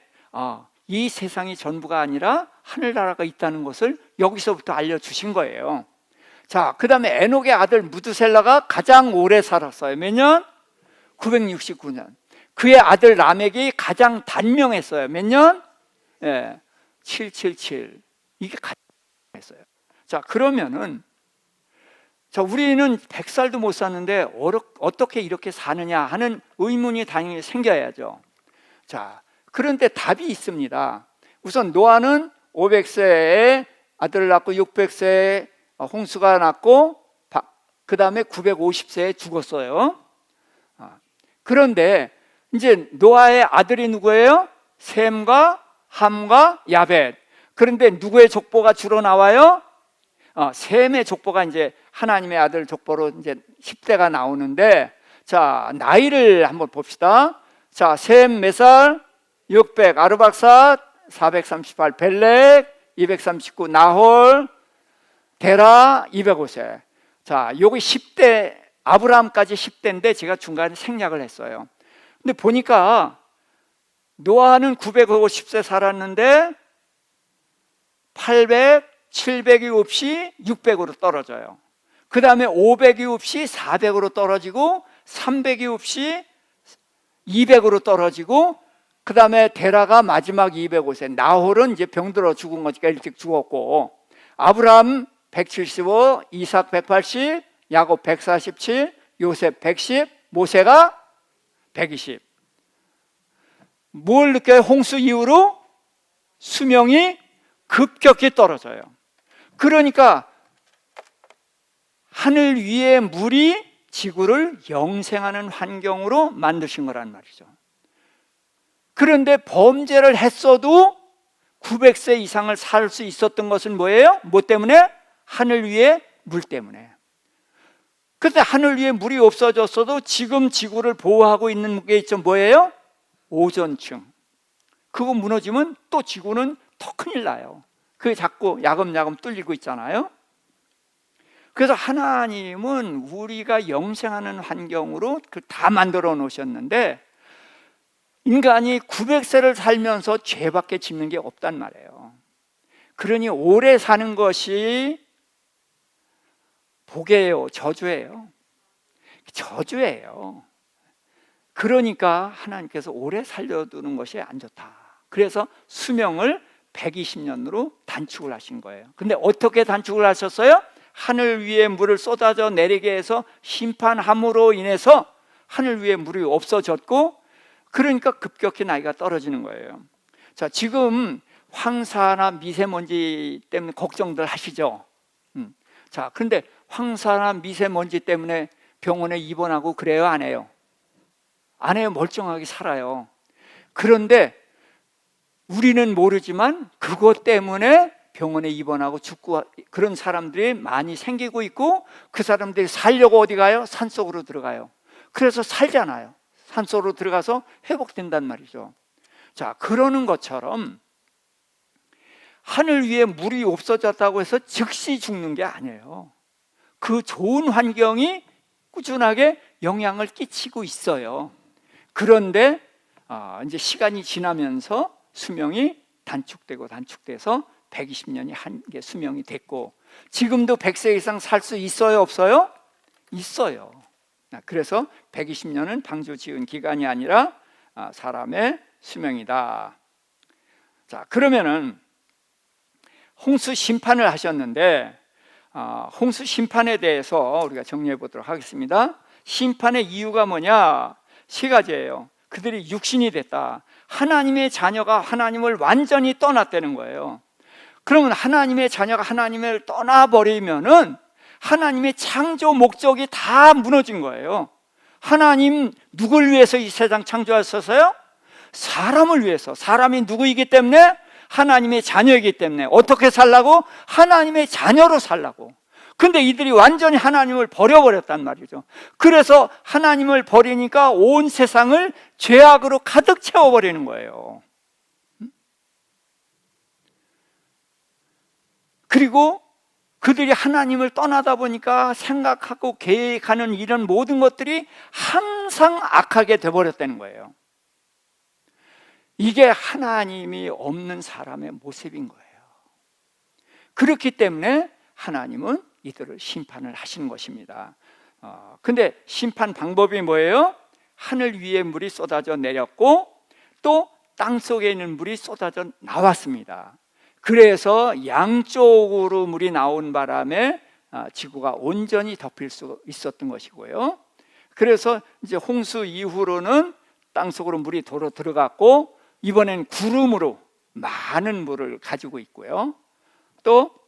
이 세상이 전부가 아니라 하늘나라가 있다는 것을 여기서부터 알려주신 거예요. 자, 그 다음에 에녹의 아들 무드셀라가 가장 오래 살았어요. 몇 년? 969년. 그의 아들 라멕이 가장 단명했어요. 몇 년? 777. 이게 가장 했어요. 자, 그러면은 자, 우리는 100살도 못 사는데 어떻게 이렇게 사느냐 하는 의문이 당연히 생겨야죠. 자, 그런데 답이 있습니다. 우선 노아는 500세에 아들을 낳고 600세에 홍수가 났고 그 다음에 950세에 죽었어요. 그런데 이제 노아의 아들이 누구예요? 셈과 함과 야벳. 그런데 누구의 족보가 주로 나와요? 셈의 족보가 이제 하나님의 아들 족보로 이제 10대가 나오는데, 자, 나이를 한번 봅시다. 자, 셈 몇 살? 600, 아르박삿 438, 벨렉 239, 나홀, 데라 205세. 자, 요거 10대, 아브라함까지 10대인데 제가 중간에 생략을 했어요. 근데 보니까 노아는 950세 살았는데 800, 700이 없이 600으로 떨어져요. 그 다음에 500이 없이 400으로 떨어지고 300이 없이 200으로 떨어지고 그 다음에 데라가 마지막 205세. 나홀은 이제 병들어 죽은 거니까 일찍 죽었고, 아브라함 175, 이삭 180, 야곱 147, 요셉 110, 모세가 120. 뭘 느껴요? 홍수 이후로 수명이 급격히 떨어져요. 그러니까 하늘 위의 물이 지구를 영생하는 환경으로 만드신 거란 말이죠. 그런데 범죄를 했어도 900세 이상을 살 수 있었던 것은 뭐예요? 뭐 때문에? 하늘 위의 물 때문에. 그런데 하늘 위에 물이 없어졌어도 지금 지구를 보호하고 있는 게 있죠. 뭐예요? 오존층. 그거 무너지면 또 지구는 더 큰일 나요. 그게 자꾸 야금야금 뚫리고 있잖아요. 그래서 하나님은 우리가 영생하는 환경으로 다 만들어 놓으셨는데, 인간이 900세를 살면서 죄밖에 짓는 게 없단 말이에요. 그러니 오래 사는 것이 복이에요? 저주예요? 저주예요. 그러니까 하나님께서 오래 살려두는 것이 안 좋다. 그래서 수명을 120년으로 단축을 하신 거예요. 근데 어떻게 단축을 하셨어요? 하늘 위에 물을 쏟아져 내리게 해서 심판함으로 인해서 하늘 위에 물이 없어졌고, 그러니까 급격히 나이가 떨어지는 거예요. 자, 지금 황사나 미세먼지 때문에 걱정들 하시죠? 자, 그런데 황사나 미세먼지 때문에 병원에 입원하고 그래요? 안 해요? 안 해요. 멀쩡하게 살아요. 그런데 우리는 모르지만 그것 때문에 병원에 입원하고 죽고 그런 사람들이 많이 생기고 있고, 그 사람들이 살려고 어디 가요? 산속으로 들어가요. 그래서 살잖아요. 산속으로 들어가서 회복된단 말이죠. 자, 그러는 것처럼 하늘 위에 물이 없어졌다고 해서 즉시 죽는 게 아니에요. 그 좋은 환경이 꾸준하게 영향을 끼치고 있어요. 그런데 이제 시간이 지나면서 수명이 단축돼서 120년이 한계 수명이 됐고, 지금도 100세 이상 살 수 있어요, 없어요? 있어요. 그래서 120년은 방주 지은 기간이 아니라 사람의 수명이다. 자, 그러면은 홍수 심판을 하셨는데, 홍수 심판에 대해서 우리가 정리해 보도록 하겠습니다. 심판의 이유가 뭐냐? 세 가지예요. 그들이 육신이 됐다. 하나님의 자녀가 하나님을 완전히 떠났다는 거예요. 그러면 하나님의 자녀가 하나님을 떠나버리면은 하나님의 창조 목적이 다 무너진 거예요. 하나님 누굴 위해서 이 세상 창조하셨어요? 사람을 위해서. 사람이 누구이기 때문에? 하나님의 자녀이기 때문에. 어떻게 살라고? 하나님의 자녀로 살라고. 근데 이들이 완전히 하나님을 버려버렸단 말이죠. 그래서 하나님을 버리니까 온 세상을 죄악으로 가득 채워버리는 거예요. 그리고 그들이 하나님을 떠나다 보니까 생각하고 계획하는 이런 모든 것들이 항상 악하게 돼버렸다는 거예요. 이게 하나님이 없는 사람의 모습인 거예요. 그렇기 때문에 하나님은 이들을 심판을 하시는 것입니다. 근데 심판 방법이 뭐예요? 하늘 위에 물이 쏟아져 내렸고 또 땅속에 있는 물이 쏟아져 나왔습니다. 그래서 양쪽으로 물이 나온 바람에 지구가 온전히 덮일 수 있었던 것이고요. 그래서 이제 홍수 이후로는 땅속으로 물이 도로 들어갔고, 이번엔 구름으로 많은 물을 가지고 있고요. 또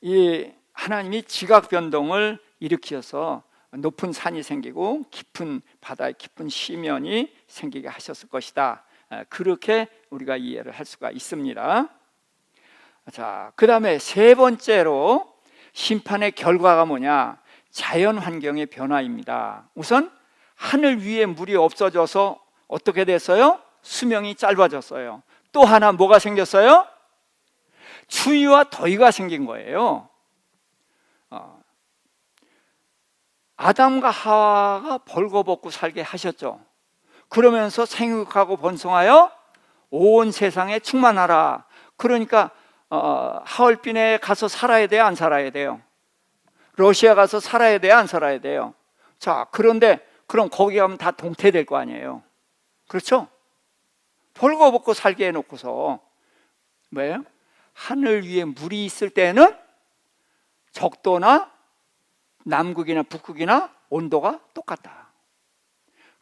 이 하나님이 지각 변동을 일으켜서 높은 산이 생기고 깊은 바다의 깊은 시면이 생기게 하셨을 것이다. 그렇게 우리가 이해를 할 수가 있습니다. 자, 그 다음에 세 번째로 심판의 결과가 뭐냐? 자연 환경의 변화입니다. 우선 하늘 위에 물이 없어져서 어떻게 됐어요? 수명이 짧아졌어요. 또 하나 뭐가 생겼어요? 추위와 더위가 생긴 거예요. 아담과 하와가 벌거벗고 살게 하셨죠. 그러면서 생육하고 번성하여 온 세상에 충만하라. 그러니까 하얼빈에 가서 살아야 돼요, 안 살아야 돼요? 러시아 가서 살아야 돼요, 안 살아야 돼요? 자, 그런데 그럼 거기 가면 다 동태될 거 아니에요? 그렇죠? 벌거벗고 살게 해놓고서 뭐예요? 하늘 위에 물이 있을 때는 적도나 남극이나 북극이나 온도가 똑같다.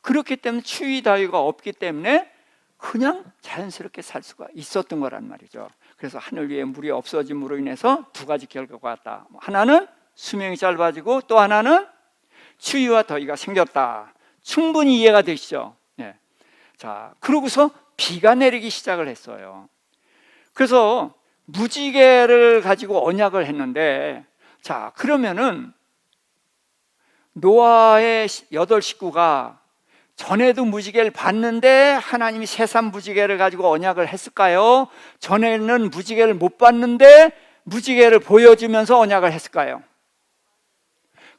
그렇기 때문에 추위 더위가 없기 때문에 그냥 자연스럽게 살 수가 있었던 거란 말이죠. 그래서 하늘 위에 물이 없어짐으로 인해서 두 가지 결과가 왔다. 하나는 수명이 짧아지고 또 하나는 추위와 더위가 생겼다. 충분히 이해가 되시죠? 네. 자, 그러고서 비가 내리기 시작을 했어요. 그래서 무지개를 가지고 언약을 했는데, 자, 그러면은 노아의 8 식구가 전에도 무지개를 봤는데 하나님이 새삼 무지개를 가지고 언약을 했을까요? 전에는 무지개를 못 봤는데 무지개를 보여주면서 언약을 했을까요?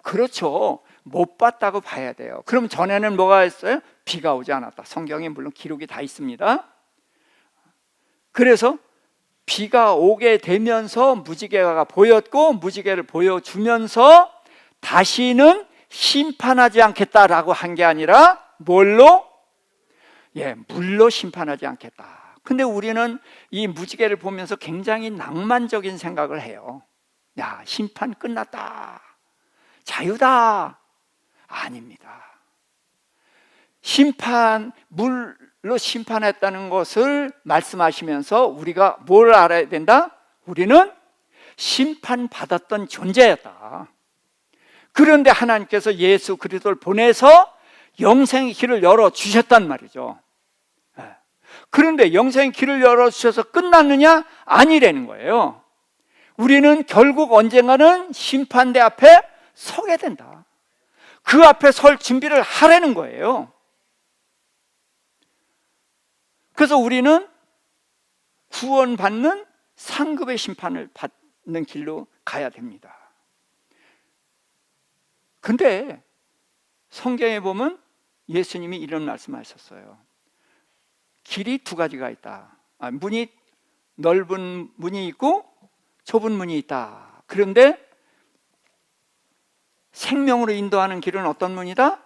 그렇죠. 못 봤다고 봐야 돼요. 그럼 전에는 뭐가 했어요? 비가 오지 않았다. 성경에 물론 기록이 다 있습니다. 그래서 비가 오게 되면서 무지개가 보였고, 무지개를 보여주면서 다시는 심판하지 않겠다라고 한 게 아니라 뭘로? 물로 심판하지 않겠다. 근데 우리는 이 무지개를 보면서 굉장히 낭만적인 생각을 해요. 야, 심판 끝났다. 자유다. 아닙니다. 물로 심판했다는 것을 말씀하시면서 우리가 뭘 알아야 된다? 우리는 심판받았던 존재였다. 그런데 하나님께서 예수 그리스도를 보내서 영생의 길을 열어주셨단 말이죠. 그런데 영생의 길을 열어주셔서 끝났느냐? 아니라는 거예요. 우리는 결국 언젠가는 심판대 앞에 서게 된다. 그 앞에 설 준비를 하라는 거예요. 그래서 우리는 구원받는 상급의 심판을 받는 길로 가야 됩니다. 근데 성경에 보면 예수님이 이런 말씀하셨어요. 길이 두 가지가 있다. 문이 넓은 문이 있고 좁은 문이 있다. 그런데 생명으로 인도하는 길은 어떤 문이다?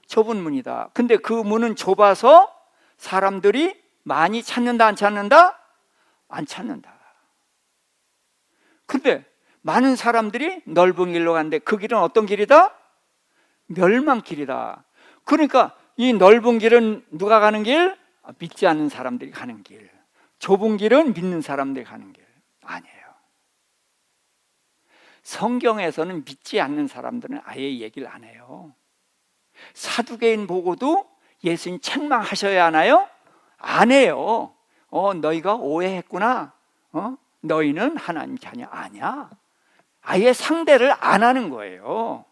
좁은 문이다. 근데 그 문은 좁아서 사람들이 많이 찾는다, 안 찾는다? 안 찾는다. 근데 많은 사람들이 넓은 길로 가는데 그 길은 어떤 길이다? 멸망길이다. 그러니까 이 넓은 길은 누가 가는 길? 믿지 않는 사람들이 가는 길. 좁은 길은 믿는 사람들이 가는 길. 아니에요. 성경에서는 믿지 않는 사람들은 아예 얘기를 안 해요. 사두개인 보고도 예수님 책망하셔야 하나요? 안 해요. 너희가 오해했구나. 너희는 하나님 자녀 아니야. 아예 상대를 안 하는 거예요.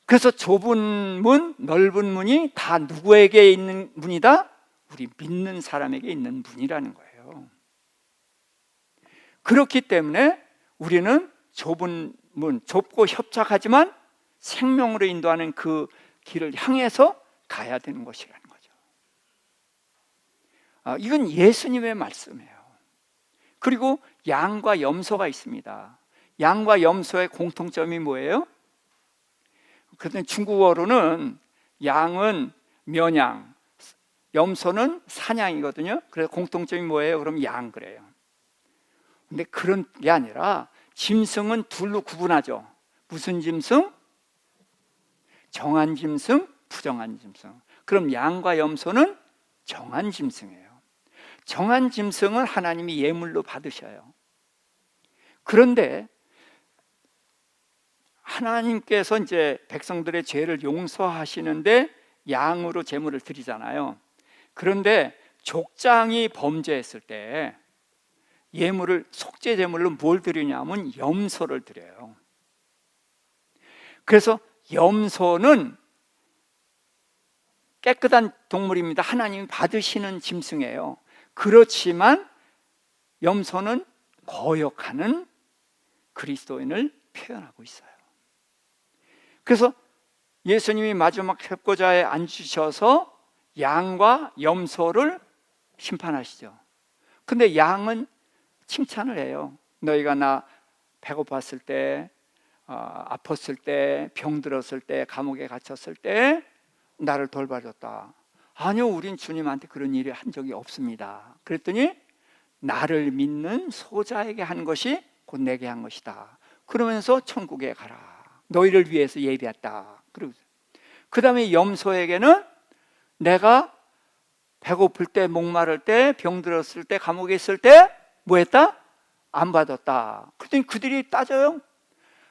그래서 좁은 문, 넓은 문이 다 누구에게 있는 문이다? 우리 믿는 사람에게 있는 문이라는 거예요. 그렇기 때문에 우리는 좁은 문, 좁고 협착하지만 생명으로 인도하는 그 길을 향해서 가야 되는 것이라는 거죠. 이건 예수님의 말씀이에요. 그리고 양과 염소가 있습니다. 양과 염소의 공통점이 뭐예요? 그런데 중국어로는 양은 면양, 염소는 사냥이거든요. 그래서 공통점이 뭐예요? 그럼 양 그래요. 근데 그런 게 아니라 짐승은 둘로 구분하죠. 무슨 짐승? 정한 짐승, 부정한 짐승. 그럼 양과 염소는 정한 짐승이에요. 정한 짐승은 하나님이 예물로 받으셔요. 그런데 하나님께서 이제 백성들의 죄를 용서하시는데 양으로 제물을 드리잖아요. 그런데 족장이 범죄했을 때 예물을 속죄 제물로 뭘 드리냐면 염소를 드려요. 그래서 염소는 깨끗한 동물입니다. 하나님이 받으시는 짐승이에요. 그렇지만 염소는 거역하는 그리스도인을 표현하고 있어요. 그래서 예수님이 마지막 협고자에 앉으셔서 양과 염소를 심판하시죠. 근데 양은 칭찬을 해요. 너희가 나 배고팠을 때, 아팠을 때, 병들었을 때, 감옥에 갇혔을 때 나를 돌봐줬다. 아니요, 우린 주님한테 그런 일을 한 적이 없습니다. 그랬더니 나를 믿는 소자에게 한 것이 곧 내게 한 것이다. 그러면서 천국에 가라. 너희를 위해서 예비했다. 그 다음에 염소에게는 내가 배고플 때, 목마를 때, 병들었을 때, 감옥에 있을 때 뭐 했다? 안 받았다. 그랬더니 그들이 따져요.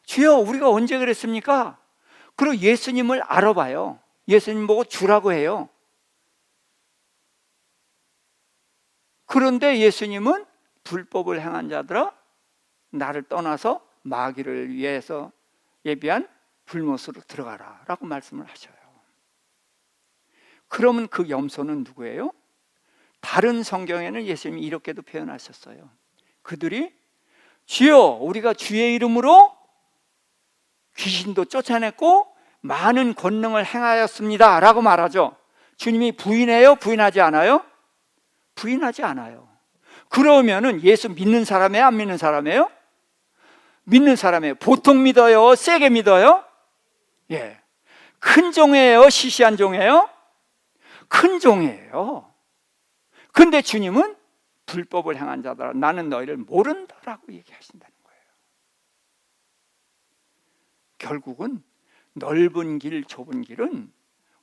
주여, 우리가 언제 그랬습니까? 그리고 예수님을 알아봐요. 예수님 보고 주라고 해요. 그런데 예수님은 불법을 행한 자들아, 나를 떠나서 마귀를 위해서 예비한 불못으로 들어가라 라고 말씀을 하셔요. 그러면 그 염소는 누구예요? 다른 성경에는 예수님이 이렇게도 표현하셨어요. 그들이 주여, 우리가 주의 이름으로 귀신도 쫓아냈고 많은 권능을 행하였습니다 라고 말하죠. 주님이 부인해요? 부인하지 않아요? 부인하지 않아요. 그러면은 예수 믿는 사람이에요? 안 믿는 사람이에요? 믿는 사람이에요. 보통 믿어요? 세게 믿어요? 예. 큰 종이에요? 시시한 종이에요? 큰 종이에요. 근데 주님은 불법을 행한 자들아, 나는 너희를 모른다라고 얘기하신다는 거예요. 결국은 넓은 길, 좁은 길은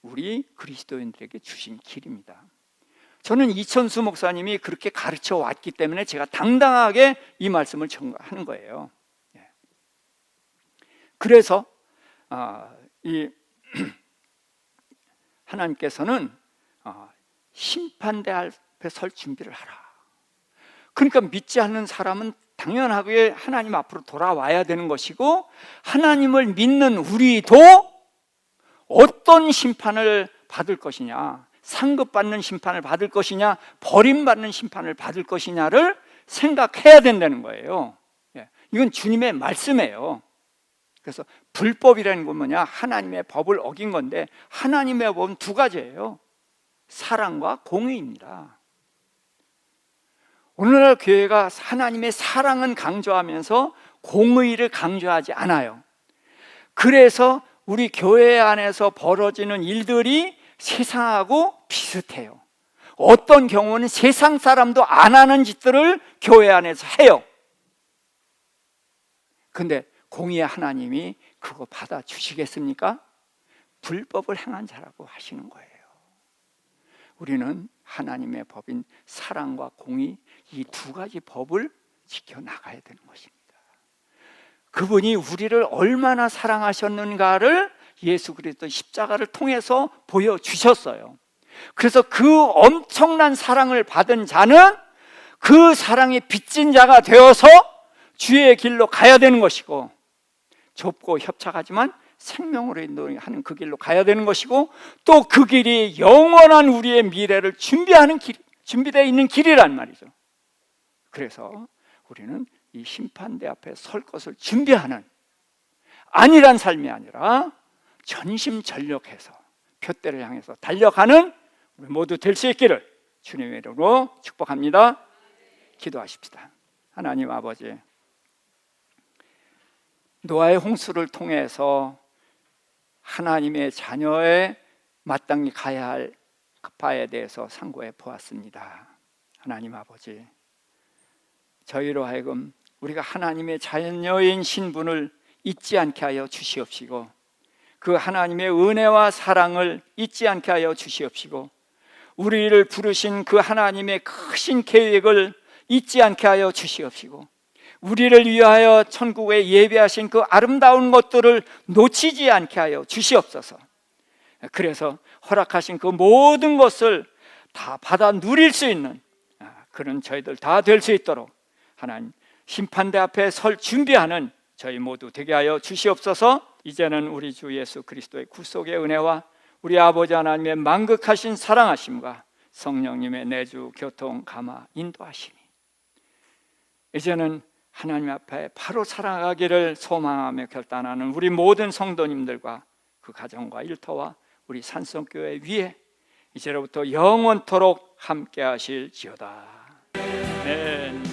우리 그리스도인들에게 주신 길입니다. 저는 이천수 목사님이 그렇게 가르쳐 왔기 때문에 제가 당당하게 이 말씀을 하는 거예요. 그래서 이 하나님께서는 심판대 앞에 설 준비를 하라. 그러니까 믿지 않는 사람은 당연하게 하나님 앞으로 돌아와야 되는 것이고, 하나님을 믿는 우리도 어떤 심판을 받을 것이냐, 상급받는 심판을 받을 것이냐, 버림받는 심판을 받을 것이냐를 생각해야 된다는 거예요. 이건 주님의 말씀이에요. 그래서 불법이라는 건 뭐냐? 하나님의 법을 어긴 건데, 하나님의 법은 두 가지예요. 사랑과 공의입니다. 오늘날 교회가 하나님의 사랑은 강조하면서 공의를 강조하지 않아요. 그래서 우리 교회 안에서 벌어지는 일들이 세상하고 비슷해요. 어떤 경우는 세상 사람도 안 하는 짓들을 교회 안에서 해요. 근데 공의의 하나님이 그거 받아주시겠습니까? 불법을 행한 자라고 하시는 거예요. 우리는 하나님의 법인 사랑과 공의, 이 두 가지 법을 지켜나가야 되는 것입니다. 그분이 우리를 얼마나 사랑하셨는가를 예수 그리스도 십자가를 통해서 보여주셨어요. 그래서 그 엄청난 사랑을 받은 자는 그 사랑에 빚진 자가 되어서 주의 길로 가야 되는 것이고, 좁고 협착하지만 생명으로 인도하는 그 길로 가야 되는 것이고, 또 그 길이 영원한 우리의 미래를 준비하는 길, 준비되어 있는 길이란 말이죠. 그래서 우리는 이 심판대 앞에 설 것을 준비하는, 안일한 삶이 아니라 전심전력해서 표대를 향해서 달려가는 우리 모두 될 수 있기를 주님의 이름으로 축복합니다. 기도하십시다. 하나님 아버지, 노아의 홍수를 통해서 하나님의 자녀의 마땅히 가야 할 바에 대해서 상고해 보았습니다. 하나님 아버지, 저희로 하여금 우리가 하나님의 자녀인 신분을 잊지 않게 하여 주시옵시고, 그 하나님의 은혜와 사랑을 잊지 않게 하여 주시옵시고, 우리를 부르신 그 하나님의 크신 계획을 잊지 않게 하여 주시옵시고, 우리를 위하여 천국에 예배하신 그 아름다운 것들을 놓치지 않게 하여 주시옵소서. 그래서 허락하신 그 모든 것을 다 받아 누릴 수 있는 그런 저희들 다 될 수 있도록 하나님 심판대 앞에 설 준비하는 저희 모두 되게 하여 주시옵소서. 이제는 우리 주 예수 그리스도의 구속의 은혜와 우리 아버지 하나님의 만극하신 사랑하심과 성령님의 내주 교통 감화 인도하심이 이제는 하나님 앞에 바로 살아가기를 소망하며 결단하는 우리 모든 성도님들과 그 가정과 일터와 우리 산성교회 위에 이제로부터 영원토록 함께 하실지어다. 아멘.